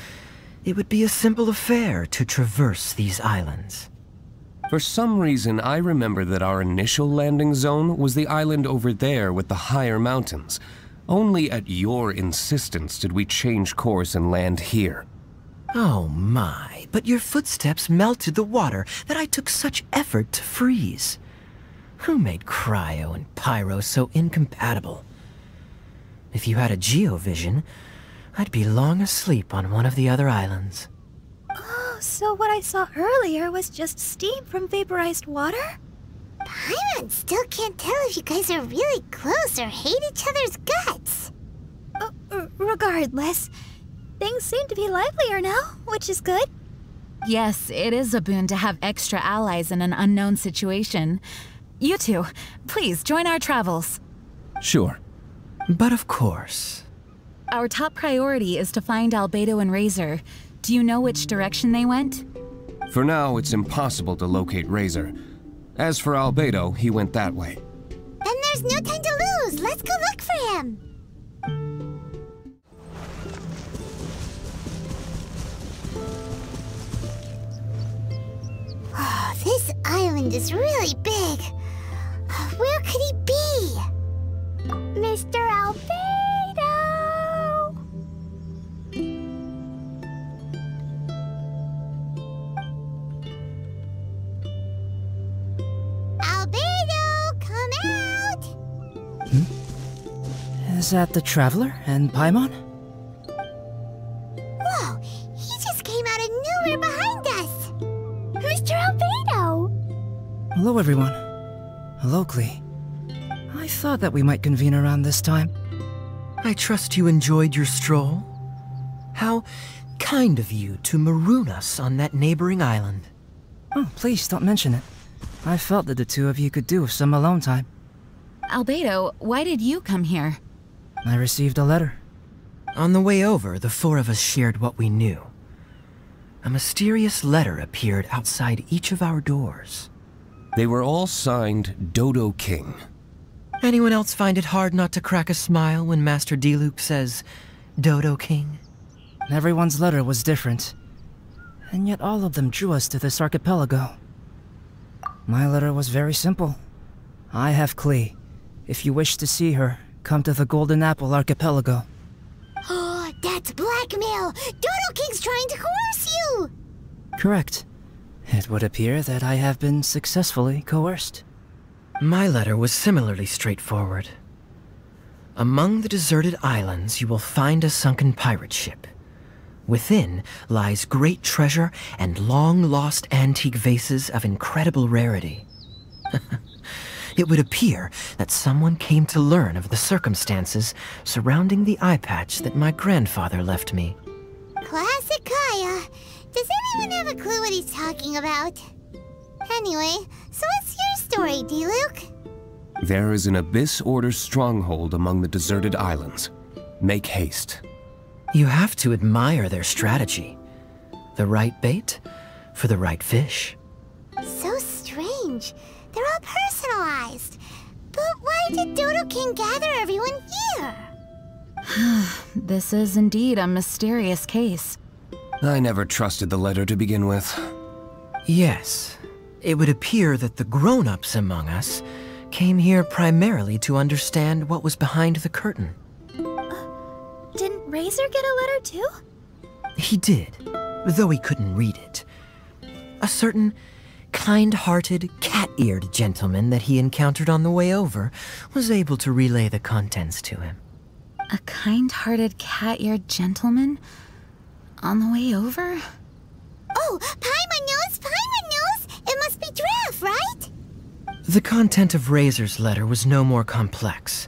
it would be a simple affair to traverse these islands. For some reason, I remember that our initial landing zone was the island over there with the higher mountains. Only at your insistence did we change course and land here. Oh my, but your footsteps melted the water that I took such effort to freeze. Who made cryo and pyro so incompatible? If you had a geovision, I'd be long asleep on one of the other islands. Oh, so what I saw earlier was just steam from vaporized water? Paimon still can't tell if you guys are really close or hate each other's guts. Regardless, things seem to be livelier now, which is good. Yes, it is a boon to have extra allies in an unknown situation. You 2, please join our travels. Sure. But of course. Our top priority is to find Albedo and Razor. Do you know which direction they went? For now, it's impossible to locate Razor. As for Albedo, he went that way. Then there's no time to lose. Let's go look for him. Oh, this island is really big. Where could he be? Mr. Albedo! Albedo, come out! Is that the Traveler and Paimon? Whoa, he just came out of nowhere behind us! Mr. Albedo! Hello, everyone. Hello, Klee. I thought that we might convene around this time. I trust you enjoyed your stroll. How kind of you to maroon us on that neighboring island. Oh, please don't mention it. I felt that the 2 of you could do with some alone time. Albedo, why did you come here? I received a letter. On the way over, the 4 of us shared what we knew. A mysterious letter appeared outside each of our doors. They were all signed Dodo King. Anyone else find it hard not to crack a smile when Master Diluc says, Dodo King? Everyone's letter was different. And yet all of them drew us to this archipelago. My letter was very simple. I have Klee. If you wish to see her, come to the Golden Apple Archipelago. Oh, that's blackmail! Dodo King's trying to coerce you! Correct. It would appear that I have been successfully coerced. My letter was similarly straightforward. Among the deserted islands, you will find a sunken pirate ship. Within lies great treasure and long-lost antique vases of incredible rarity. It would appear that someone came to learn of the circumstances surrounding the eye patch that my grandfather left me. Classic Kaya. Does anyone have a clue what he's talking about? Anyway, so what's your story, D-Luke? There is an Abyss Order stronghold among the deserted islands. Make haste. You have to admire their strategy. The right bait for the right fish. So strange. They're all personalized. But why did Dodo King gather everyone here? This is indeed a mysterious case. I never trusted the letter to begin with. Yes. It would appear that the grown-ups among us came here primarily to understand what was behind the curtain. Didn't Razor get a letter too? He did, though he couldn't read it. A certain kind-hearted, cat-eared gentleman that he encountered on the way over was able to relay the contents to him. A kind-hearted, cat-eared gentleman? On the way over? Oh, Paimon knows! Paimon knows! It must be Draff, right? The content of Razor's letter was no more complex.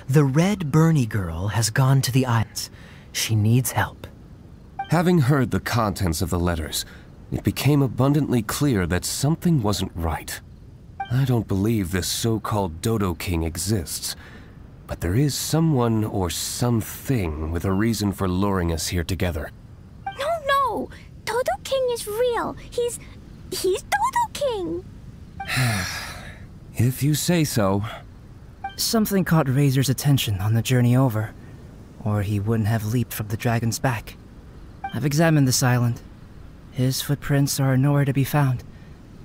The Red Bernie girl has gone to the islands. She needs help. Having heard the contents of the letters, it became abundantly clear that something wasn't right. I don't believe this so-called Dodo King exists, but there is someone or something with a reason for luring us here together. No! Dodo King is real. He's Dodo King. If you say so. Something caught Razor's attention on the journey over, or he wouldn't have leaped from the dragon's back. I've examined this island. His footprints are nowhere to be found,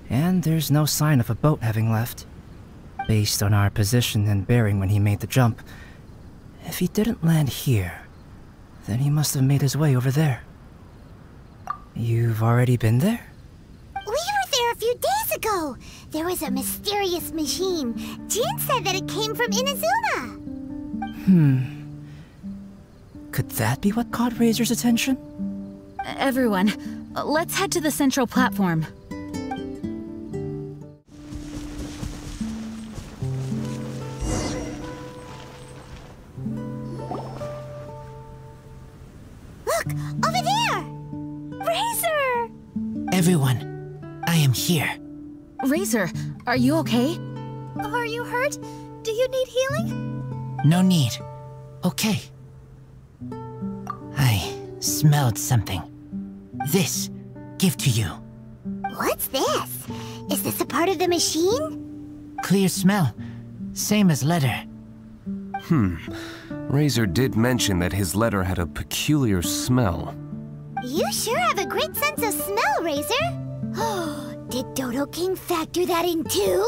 and there's no sign of a boat having left. Based on our position and bearing when he made the jump, if he didn't land here, then he must have made his way over there. You've already been there? We were there a few days ago. There was a mysterious machine. Jin said that it came from Inazuma. Could that be what caught Razor's attention? Everyone, let's head to the central platform. Look, over there! Razor! Everyone, I am here. Razor, are you okay? Are you hurt? Do you need healing? No need. Okay. I smelled something. This, give to you. What's this? Is this a part of the machine? Clear smell. Same as letter. Razor did mention that his letter had a peculiar smell. You sure have a great sense of smell, Razor. Oh, did Dodo King factor that in too?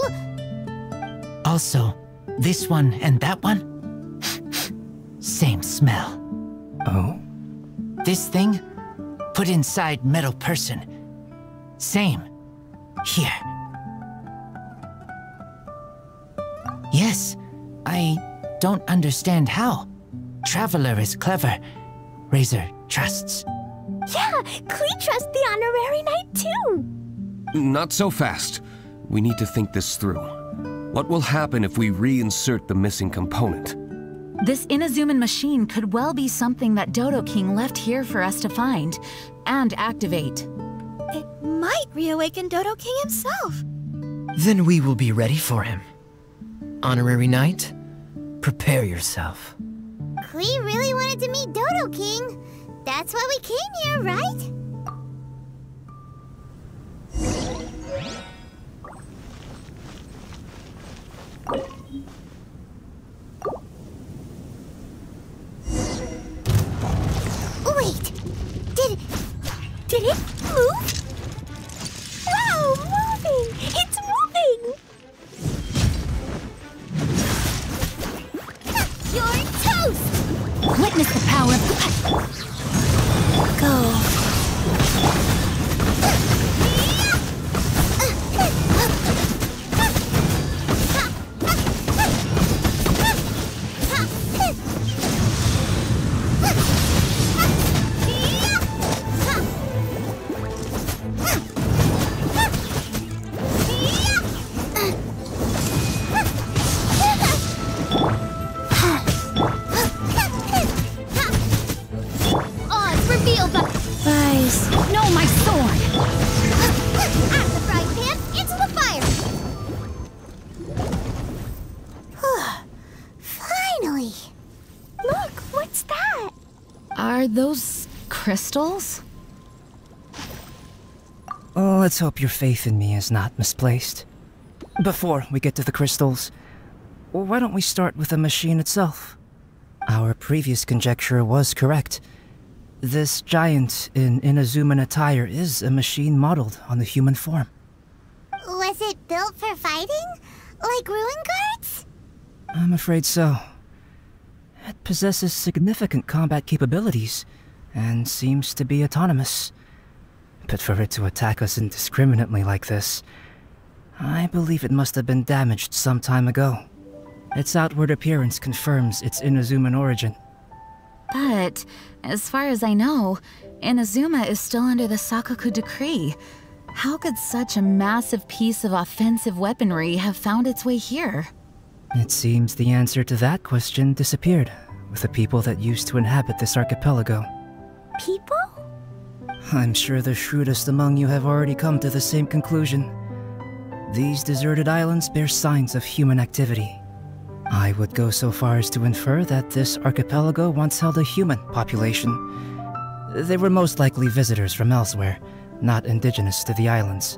Also, this one and that one, same smell. Oh? This thing, put inside metal person. Same. Here. Yes, I don't understand how. Traveler is clever. Razor trusts. Yeah, Klee trusts the honorary knight too. Not so fast. We need to think this through. What will happen if we reinsert the missing component? This Inazuman machine could well be something that Dodo King left here for us to find and activate. It might reawaken Dodo King himself. Then we will be ready for him. Honorary Knight, prepare yourself. Klee really wanted to meet Dodo King. That's why we came here, right? Wait! Did it move? Wow, moving! It's moving! witness the power of Go. those crystals? Oh, let's hope your faith in me is not misplaced. Before we get to the crystals, why don't we start with the machine itself? Our previous conjecture was correct. This giant in Inazuman attire is a machine modeled on the human form. Was it built for fighting? Like ruin guards? I'm afraid so. It possesses significant combat capabilities, and seems to be autonomous. But for it to attack us indiscriminately like this, I believe it must have been damaged some time ago. Its outward appearance confirms its Inazuman origin. But, as far as I know, Inazuma is still under the Sakoku decree. How could such a massive piece of offensive weaponry have found its way here? It seems the answer to that question disappeared with the people that used to inhabit this archipelago. People? I'm sure the shrewdest among you have already come to the same conclusion. These deserted islands bear signs of human activity. I would go so far as to infer that this archipelago once held a human population. They were most likely visitors from elsewhere, not indigenous to the islands.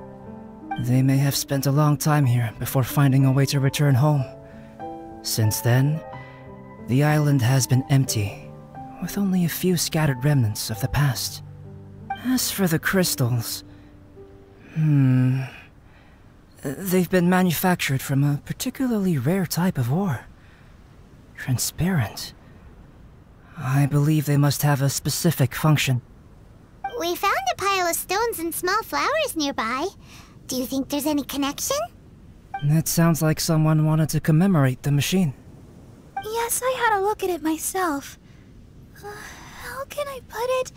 They may have spent a long time here before finding a way to return home. Since then, the island has been empty, with only a few scattered remnants of the past. As for the crystals... they've been manufactured from a particularly rare type of ore. Transparent. I believe they must have a specific function. We found a pile of stones and small flowers nearby. Do you think there's any connection? It sounds like someone wanted to commemorate the machine. Yes, I had a look at it myself. How can I put it?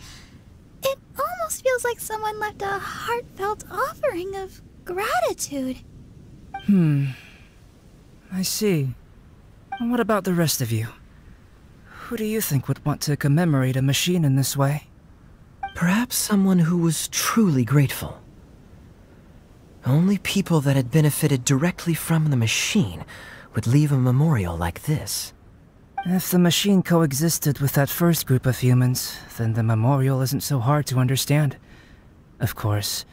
It almost feels like someone left a heartfelt offering of gratitude. I see. What about the rest of you? Who do you think would want to commemorate a machine in this way? Perhaps someone who was truly grateful. Only people that had benefited directly from the machine would leave a memorial like this. If the machine coexisted with that first group of humans, then the memorial isn't so hard to understand. Of course,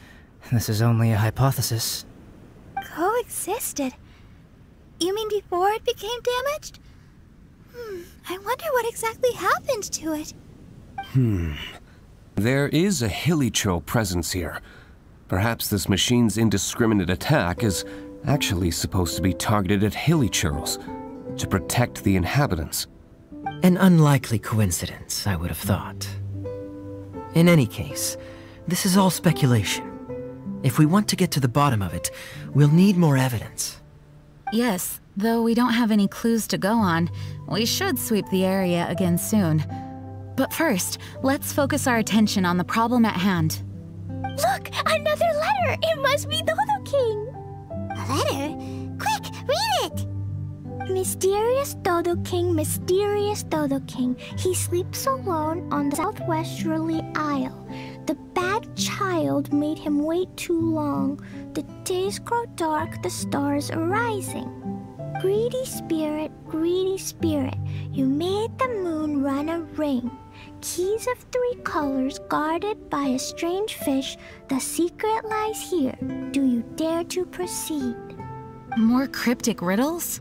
this is only a hypothesis. Coexisted? You mean before it became damaged? I wonder what exactly happened to it. There is a Hilicho presence here. Perhaps this machine's indiscriminate attack is actually supposed to be targeted at Hilichurls, to protect the inhabitants. An unlikely coincidence, I would have thought. In any case, this is all speculation. If we want to get to the bottom of it, we'll need more evidence. Yes, though we don't have any clues to go on, we should sweep the area again soon. But first, let's focus our attention on the problem at hand. Look! Another letter! It must be Dodo King! A letter? Quick, read it! Mysterious Dodo King, mysterious Dodo King. He sleeps alone on the southwesterly isle. The bad child made him wait too long. The days grow dark, the stars are rising. Greedy spirit, you made the moon run a ring. Keys of 3 colors guarded by a strange fish. The secret lies here. Do you dare to proceed? More cryptic riddles?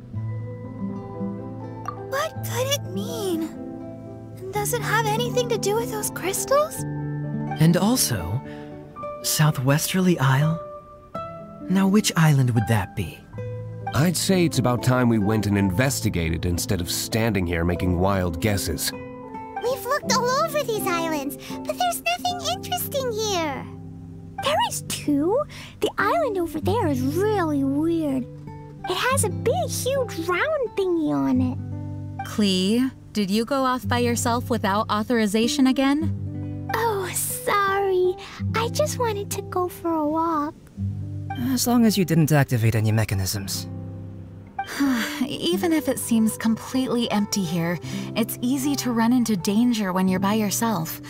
What could it mean? Does it have anything to do with those crystals? And also, Southwesterly Isle? Now which island would that be? I'd say it's about time we went and investigated instead of standing here making wild guesses. islands, but there's nothing interesting here. There is too. The island over there is really weird. It has a big, huge round thingy on it. Klee, did you go off by yourself without authorization again? Oh, sorry. I just wanted to go for a walk. As long as you didn't activate any mechanisms. Even if it seems completely empty here, it's easy to run into danger when you're by yourself.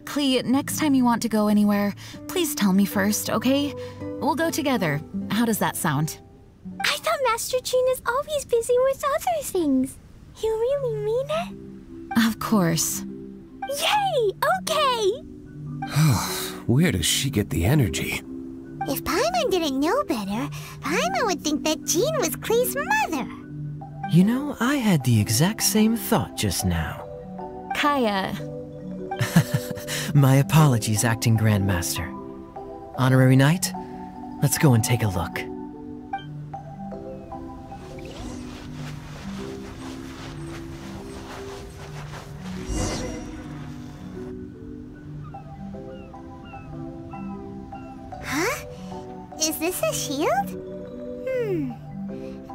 Klee, next time you want to go anywhere, please tell me first, okay? We'll go together. How does that sound? I thought Master Jean is always busy with other things. You really mean it? Of course. Yay! Okay! Where does she get the energy? If Paimon didn't know better, Paimon would think that Jean was Klee's mother. You know, I had the exact same thought just now. Kaya. My apologies, Acting Grandmaster. Honorary Knight, let's go and take a look. Huh? Is this a shield?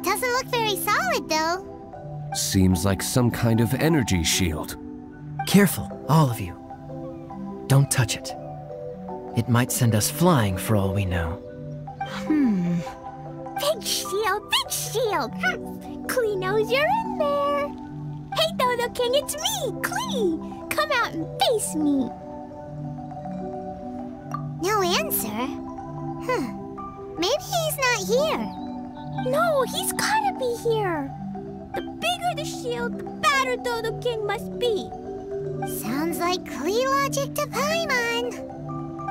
Doesn't look very solid, though. Seems like some kind of energy shield. Careful, all of you. Don't touch it. It might send us flying for all we know. Big shield, big shield! Klee knows you're in there! Hey, Dodo King, it's me, Klee! Come out and face me! No answer? Maybe he's not here. No, he's gotta be here! The bigger the shield, the badder Dodo King must be! Sounds like Klee logic to Paimon.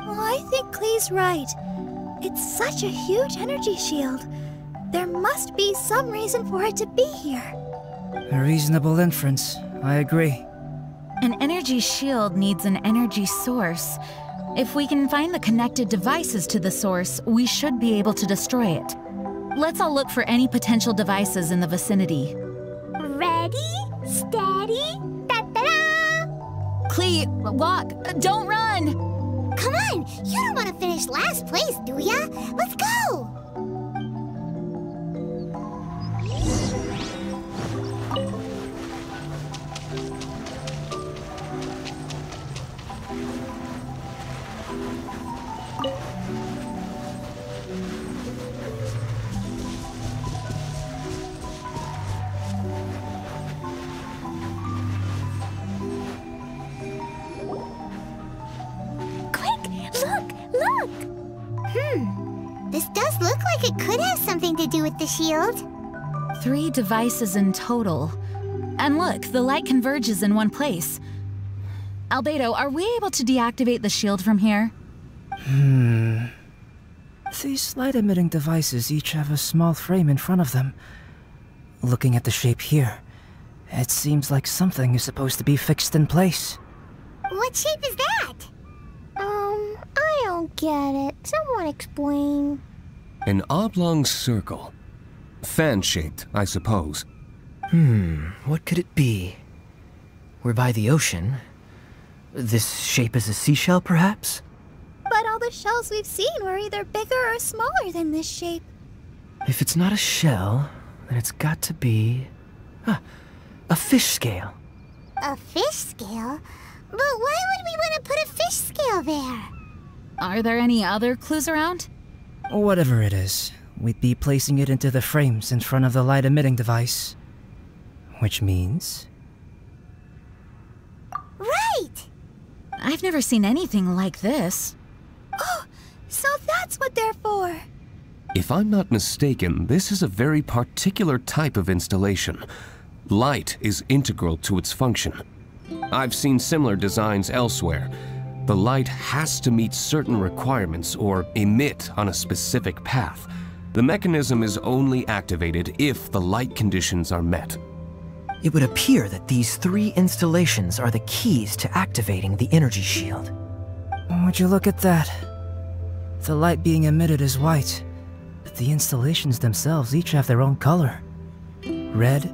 Well, I think Klee's right. It's such a huge energy shield. There must be some reason for it to be here. A reasonable inference. I agree. An energy shield needs an energy source. If we can find the connected devices to the source, we should be able to destroy it. Let's all look for any potential devices in the vicinity. Ready, steady, da-da-da! Klee, walk! Don't run! Come on! You don't want to finish last place, do ya? Let's go! This does look like it could have something to do with the shield. 3 devices in total. And look, the light converges in one place. Albedo, are we able to deactivate the shield from here? These light-emitting devices each have a small frame in front of them. Looking at the shape here, it seems like something is supposed to be fixed in place. What shape is that? I don't get it. Someone explain. An oblong circle. Fan-shaped, I suppose. What could it be? We're by the ocean. This shape is a seashell, perhaps? But all the shells we've seen were either bigger or smaller than this shape. If it's not a shell, then it's got to be... a fish scale. A fish scale? But why would we want to put a fish scale there? Are there any other clues around? Whatever it is, we'd be placing it into the frames in front of the light-emitting device. Which means... Right! I've never seen anything like this. Oh, so that's what they're for! If I'm not mistaken, this is a very particular type of installation. Light is integral to its function. I've seen similar designs elsewhere. The light has to meet certain requirements or emit on a specific path. The mechanism is only activated if the light conditions are met. It would appear that these 3 installations are the keys to activating the energy shield. Would you look at that? The light being emitted is white, but the installations themselves each have their own color. Red,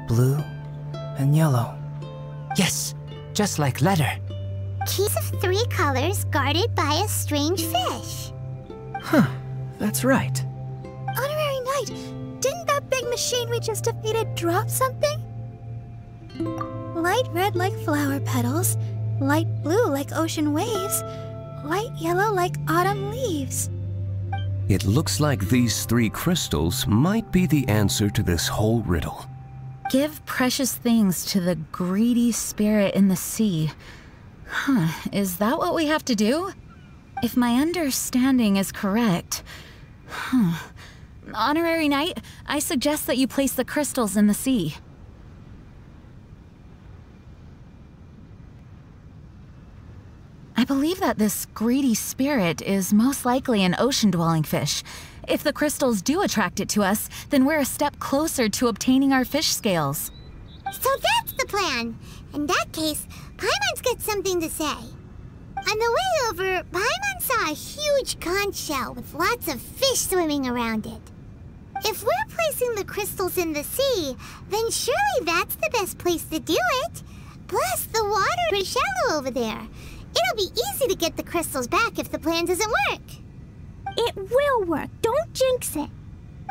blue, and yellow. Yes, just like letter. Keys of 3 colors guarded by a strange fish. Huh, that's right. Honorary Knight, didn't that big machine we just defeated drop something? Light red like flower petals, light blue like ocean waves, light yellow like autumn leaves. It looks like these 3 crystals might be the answer to this whole riddle. Give precious things to the greedy spirit in the sea. Huh, is that what we have to do? If my understanding is correct... Honorary Knight, I suggest that you place the crystals in the sea. I believe that this greedy spirit is most likely an ocean-dwelling fish. If the crystals do attract it to us, then we're a step closer to obtaining our fish scales. So that's the plan. In that case, Paimon's got something to say. On the way over, Paimon saw a huge conch shell with lots of fish swimming around it. If we're placing the crystals in the sea, then surely that's the best place to do it. Plus, the water is shallow over there. It'll be easy to get the crystals back if the plan doesn't work. It will work. Don't jinx it.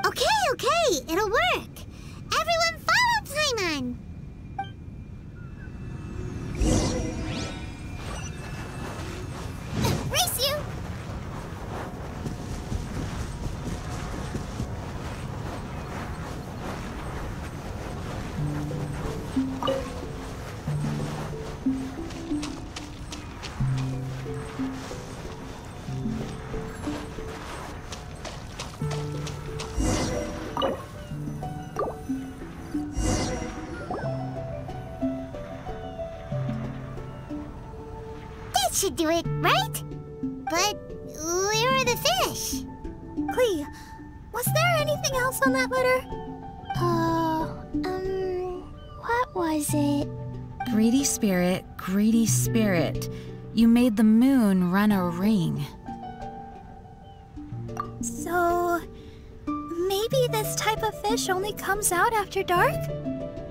Okay, it'll work. Everyone follow Paimon. Race you! Should do it, right? But where are the fish? Klee, was there anything else on that letter? What was it? Greedy spirit, you made the moon run a ring. So, maybe this type of fish only comes out after dark?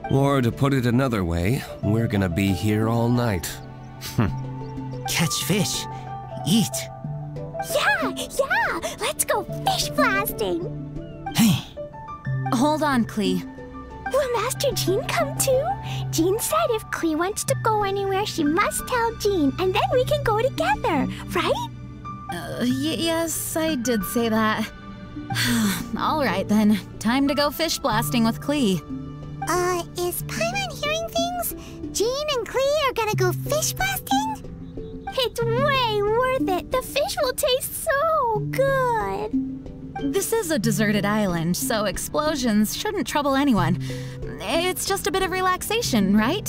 Or to put it another way, we're gonna be here all night. Catch fish. Eat. Yeah! Let's go fish blasting! Hey. Hold on, Klee. Will Master Jean come too? Jean said if Klee wants to go anywhere, she must tell Jean, and then we can go together, right? Yes, I did say that. All right then, time to go fish blasting with Klee. Is Paimon hearing things? Jean and Klee are gonna go fish blasting? It's way worth it. The fish will taste so good. This is a deserted island, so explosions shouldn't trouble anyone. It's just a bit of relaxation, right?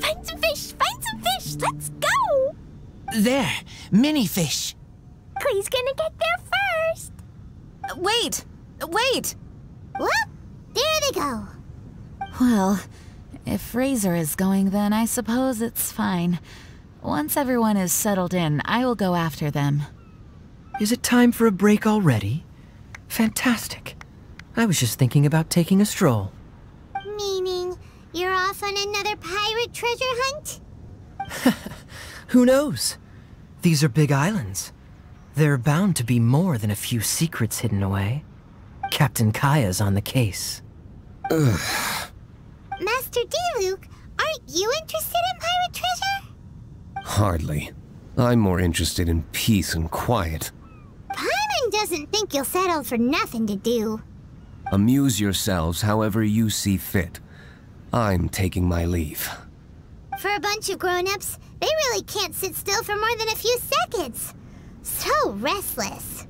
Find some fish! Let's go! There, mini fish. Klee's gonna get there first. Wait! Whoop! There they go. Well, if Razor is going, then I suppose it's fine. Once everyone is settled in, I will go after them. Is it time for a break already? Fantastic. I was just thinking about taking a stroll. Meaning, you're off on another pirate treasure hunt? Who knows? These are big islands. There are bound to be more than a few secrets hidden away. Captain Kaya's on the case. Master D-Luke, aren't you interested in pirate treasure? Hardly. I'm more interested in peace and quiet. Paimon doesn't think you'll settle for nothing to do. Amuse yourselves however you see fit. I'm taking my leave. For a bunch of grown-ups, they really can't sit still for more than a few seconds. So restless.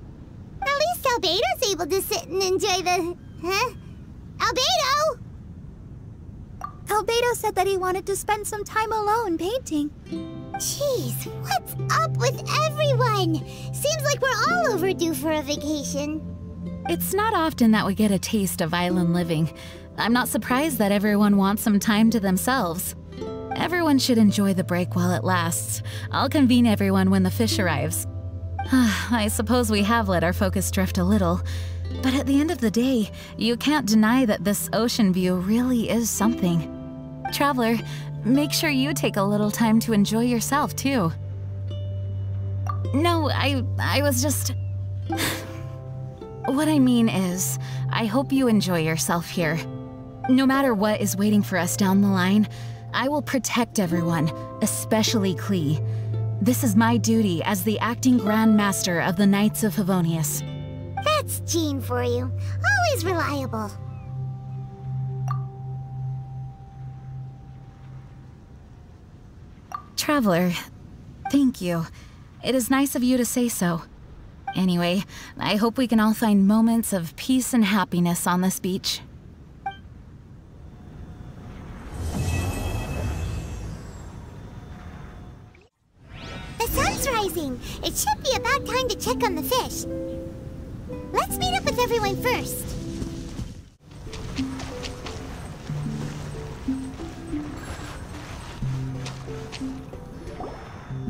At least Albedo's able to sit and enjoy the... Huh? Albedo! Albedo said that he wanted to spend some time alone painting. Jeez, what's up with everyone? Seems like we're all overdue for a vacation. It's not often that we get a taste of island living. I'm not surprised that everyone wants some time to themselves. Everyone should enjoy the break while it lasts. I'll convene everyone when the fish arrives. I suppose we have let our focus drift a little, but at the end of the day, you can't deny that this ocean view really is something. Traveler, make sure you take a little time to enjoy yourself, too. No, I was just... What I mean is, I hope you enjoy yourself here. No matter what is waiting for us down the line, I will protect everyone, especially Klee. This is my duty as the acting Grand Master of the Knights of Favonius. That's Jean for you. Always reliable. Traveler, thank you. It is nice of you to say so. Anyway, I hope we can all find moments of peace and happiness on this beach. The sun's rising. It should be about time to check on the fish. Let's meet up with everyone first.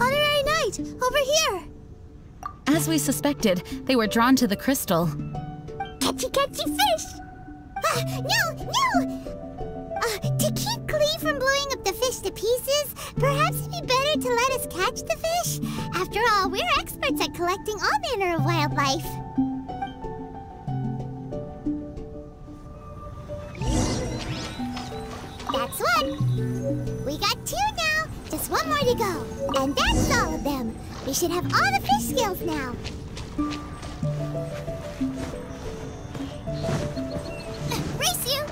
Honorary Knight, over here! As we suspected, they were drawn to the crystal. Catchy, catchy fish! No! To keep Klee from blowing up the fish to pieces, perhaps it'd be better to let us catch the fish. After all, we're experts at collecting all manner of wildlife. That's one. We got two now. Just one more to go. And that's all of them. We should have all the fish scales now. Race you!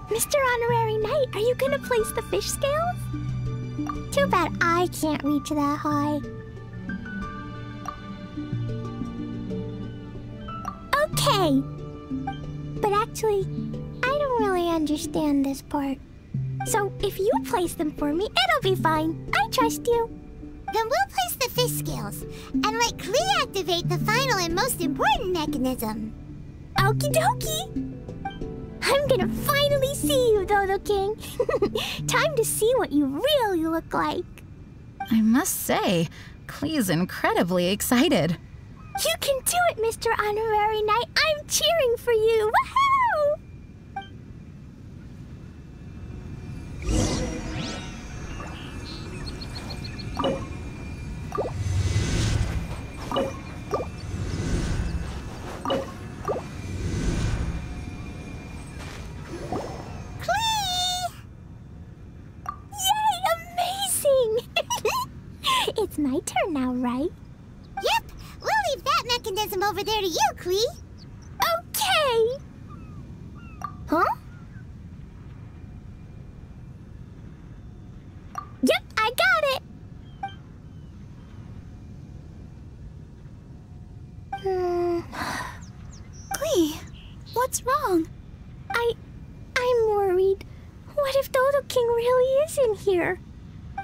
Mr. Honorary Knight, are you gonna place the fish scales? Too bad I can't reach that high. Okay! But actually, I don't really understand this part. So if you place them for me, it'll be fine. I trust you. Then we'll place the fish scales and let Klee activate the final and most important mechanism. Okie dokie! I'm gonna finally see you, Dodo King. Time to see what you really look like. I must say, Klee's incredibly excited. You can do it, Mr. Honorary Knight. I'm cheering for you. Woohoo! It's my turn now, right? Yep! We'll leave that mechanism over there to you, Klee. Okay! Huh? Yep, I got it! Klee, what's wrong? I'm worried. What if Dodo King really is in here?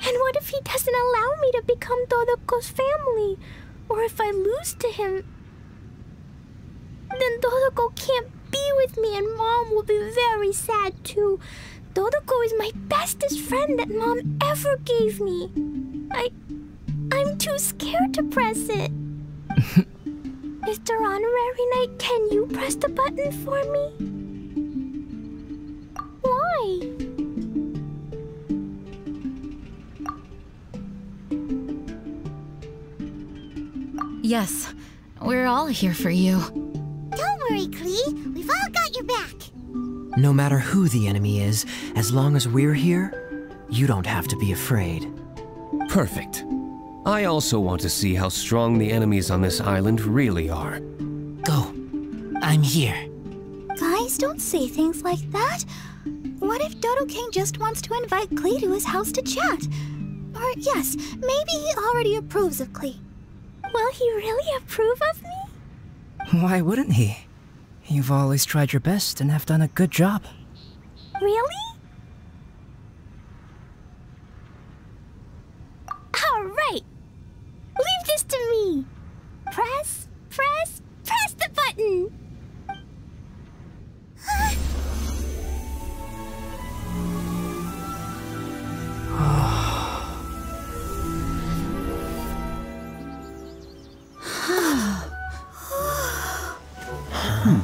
And what if he doesn't allow me to become Dodoko's family? Or if I lose to him? Then Dodoko can't be with me and Mom will be very sad too. Dodoko is my bestest friend that Mom ever gave me. I'm too scared to press it. Mr. Honorary Knight, can you press the button for me? Why? Yes, we're all here for you. Don't worry, Klee. We've all got your back. No matter who the enemy is, as long as we're here, you don't have to be afraid. Perfect. I also want to see how strong the enemies on this island really are. Go. I'm here. Guys, don't say things like that. What if Dodo King just wants to invite Klee to his house to chat? Or yes, maybe he already approves of Klee. Will he really approve of me? Why wouldn't he? You've always tried your best and have done a good job. Really? All right. Leave this to me. Press the button. Huh.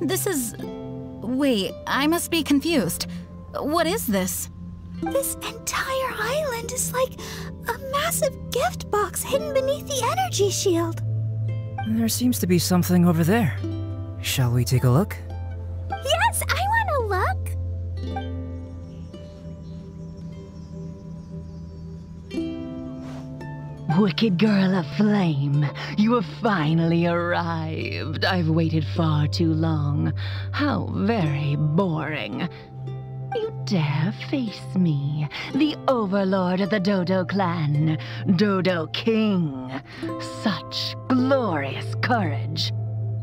This is... Wait, I must be confused. What is this? This entire island is like a massive gift box hidden beneath the energy shield. There seems to be something over there. Shall we take a look? Yes, I want to look. Wicked girl of flame, you have finally arrived. I've waited far too long. How very boring. You dare face me, the overlord of the Dodo clan, Dodo King. Such glorious courage.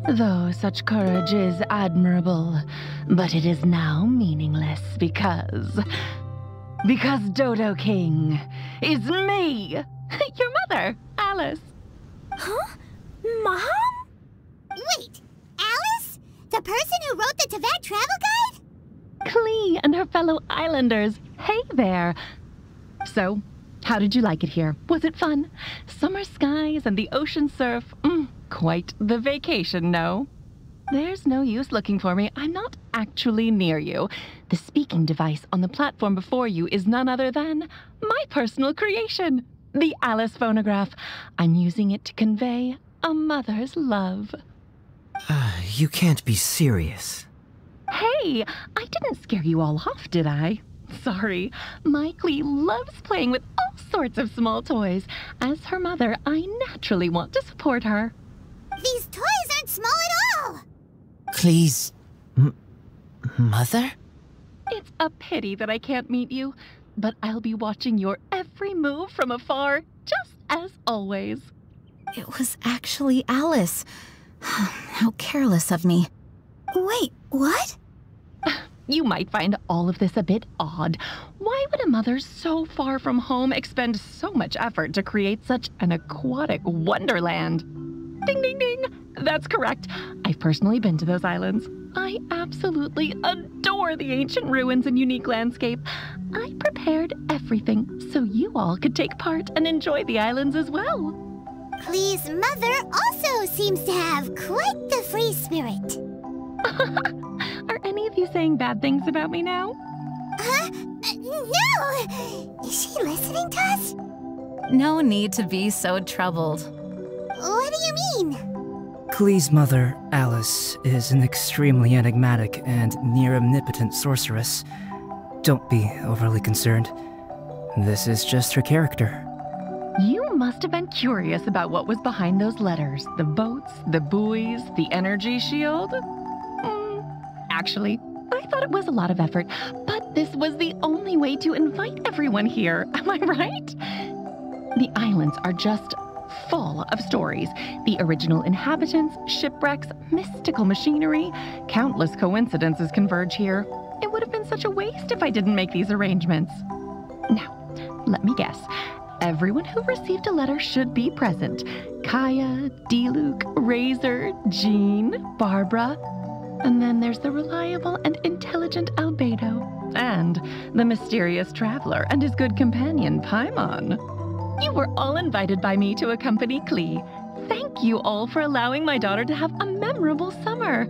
Though such courage is admirable, but it is now meaningless because Dodo King is me, your mother, Alice. Huh? Mom? Wait, Alice? The person who wrote the Teyvat travel guide? Klee and her fellow islanders. Hey there. So, how did you like it here? Was it fun? Summer skies and the ocean surf. Quite the vacation, no? There's no use looking for me. I'm not actually near you. The speaking device on the platform before you is none other than my personal creation, the Alice phonograph. I'm using it to convey a mother's love. You can't be serious. Hey, I didn't scare you all off, did I? Sorry, my Klee loves playing with all sorts of small toys. As her mother, I naturally want to support her. These toys aren't small at all! Klee's... mother? It's a pity that I can't meet you, but I'll be watching your every move from afar, just as always. It was actually Alice. How careless of me. Wait, what? You might find all of this a bit odd. Why would a mother so far from home expend so much effort to create such an aquatic wonderland? Ding, ding, ding! That's correct. I've personally been to those islands. I absolutely adore the ancient ruins and unique landscape. I prepared everything so you all could take part and enjoy the islands as well. Klee's mother also seems to have quite the free spirit. Are any of you saying bad things about me now? Huh? No! Is she listening to us? No need to be so troubled. What do you mean? Klee's mother, Alice, is an extremely enigmatic and near-omnipotent sorceress. Don't be overly concerned. This is just her character. You must have been curious about what was behind those letters. The boats, the buoys, the energy shield. Actually, I thought it was a lot of effort, but this was the only way to invite everyone here. Am I right? The islands are just full of stories. The original inhabitants, shipwrecks, mystical machinery. Countless coincidences converge here. It would have been such a waste if I didn't make these arrangements. Now, let me guess. Everyone who received a letter should be present. Kaya, D-Luke, Razor, Jean, Barbara. And then there's the reliable and intelligent Albedo. And the mysterious traveler and his good companion, Paimon. You were all invited by me to accompany Klee. Thank you all for allowing my daughter to have a memorable summer.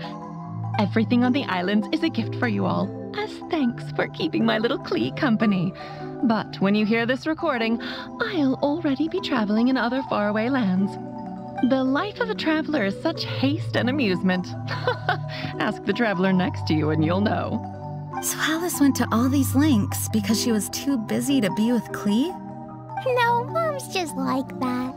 Everything on the islands is a gift for you all, as thanks for keeping my little Klee company. But when you hear this recording, I'll already be traveling in other faraway lands. The life of a traveler is such haste and amusement. Ask the traveler next to you and you'll know. So Alice went to all these lengths because she was too busy to be with Klee? No, Mom's just like that.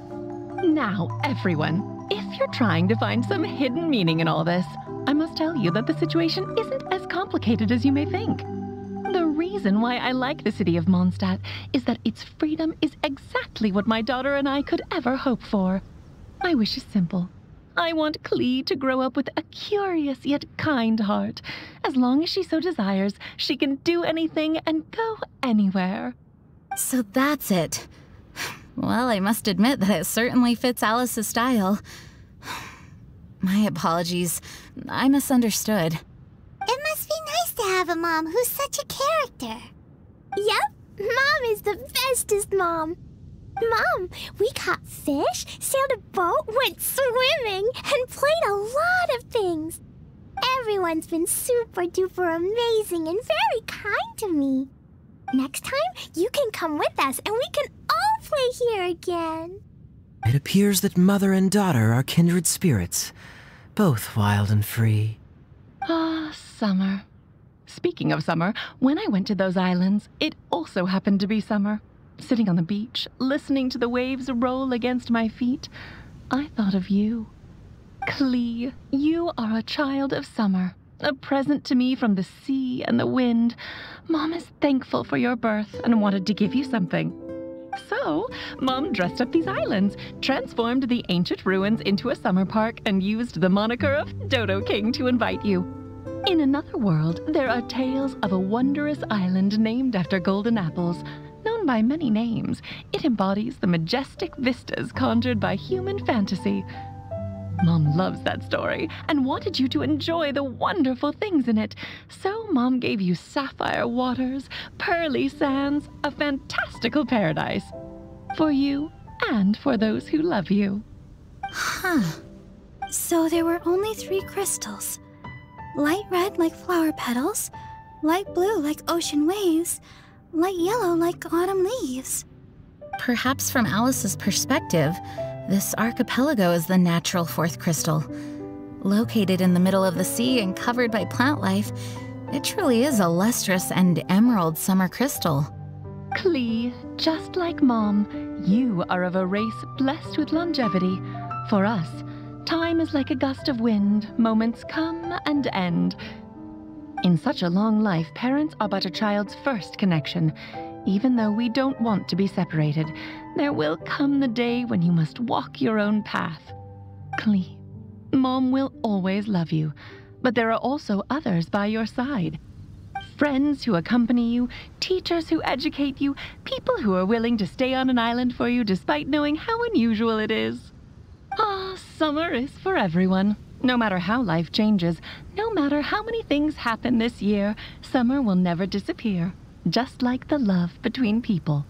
Now, everyone, if you're trying to find some hidden meaning in all this, I must tell you that the situation isn't as complicated as you may think. The reason why I like the city of Mondstadt is that its freedom is exactly what my daughter and I could ever hope for. My wish is simple. I want Klee to grow up with a curious yet kind heart. As long as she so desires, she can do anything and go anywhere. So that's it. Well, I must admit that it certainly fits Alice's style. My apologies. I misunderstood. It must be nice to have a mom who's such a character. Yep, Mom is the bestest mom. Mom, we caught fish, sailed a boat, went swimming, and played a lot of things. Everyone's been super duper amazing and very kind to me. Next time, you can come with us and we can all play here again. It appears that mother and daughter are kindred spirits, both wild and free. Ah, summer. Speaking of summer, when I went to those islands, it also happened to be summer. Sitting on the beach, listening to the waves roll against my feet, I thought of you. Klee, you are a child of summer, a present to me from the sea and the wind. Mom is thankful for your birth and wanted to give you something. So, Mom dressed up these islands, transformed the ancient ruins into a summer park, and used the moniker of Dodo King to invite you. In another world, there are tales of a wondrous island named after golden apples. Known by many names, it embodies the majestic vistas conjured by human fantasy. Mom loves that story and wanted you to enjoy the wonderful things in it. So Mom gave you sapphire waters, pearly sands, a fantastical paradise. For you and for those who love you. Huh. So there were only 3 crystals. Light red like flower petals, light blue like ocean waves, light yellow like autumn leaves. Perhaps from Alice's perspective, this archipelago is the natural 4th crystal. Located in the middle of the sea and covered by plant life, it truly is a lustrous and emerald summer crystal. Klee, just like Mom, you are of a race blessed with longevity. For us, time is like a gust of wind, moments come and end. In such a long life, parents are but a child's first connection. Even though we don't want to be separated, there will come the day when you must walk your own path. Klee, Mom will always love you, but there are also others by your side. Friends who accompany you, teachers who educate you, people who are willing to stay on an island for you despite knowing how unusual it is. Ah, summer is for everyone. No matter how life changes, no matter how many things happen this year, summer will never disappear. Just like the love between people.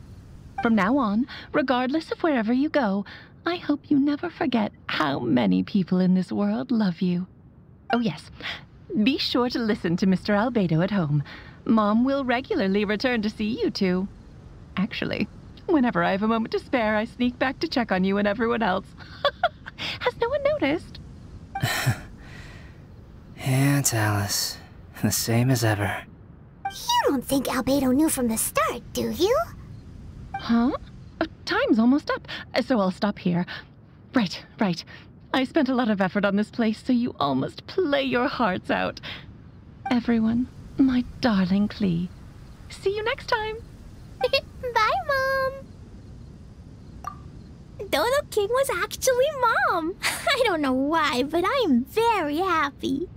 From now on, regardless of wherever you go, I hope you never forget how many people in this world love you. Oh yes, be sure to listen to Mr. Albedo at home. Mom will regularly return to see you two. Actually, whenever I have a moment to spare, I sneak back to check on you and everyone else. Has no one noticed? Aunt Alice, the same as ever. You don't think Albedo knew from the start, do you? Huh? Time's almost up, so I'll stop here. Right. I spent a lot of effort on this place, so you all must play your hearts out. Everyone, my darling Klee. See you next time. Bye, Mom. Dodo King was actually Mom. I don't know why, but I am very happy.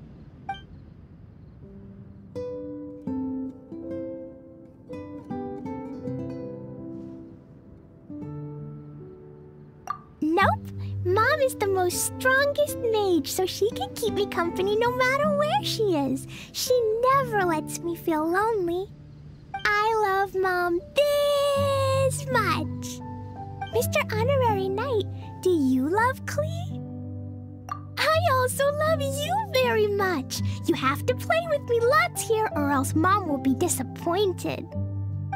Nope. Mom is the most strongest mage, so she can keep me company no matter where she is. She never lets me feel lonely. I love Mom this much. Mr. Honorary Knight, do you love Klee? I also love you very much. You have to play with me lots here or else Mom will be disappointed.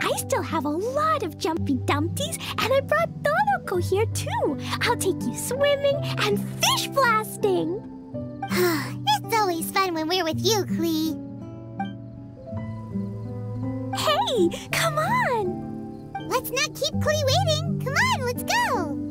I still have a lot of Jumpy Dumpties, and I brought Dodoko here too. I'll take you swimming and fish blasting. It's always fun when we're with you, Klee. Hey, come on! Let's not keep Klee waiting. Come on, let's go.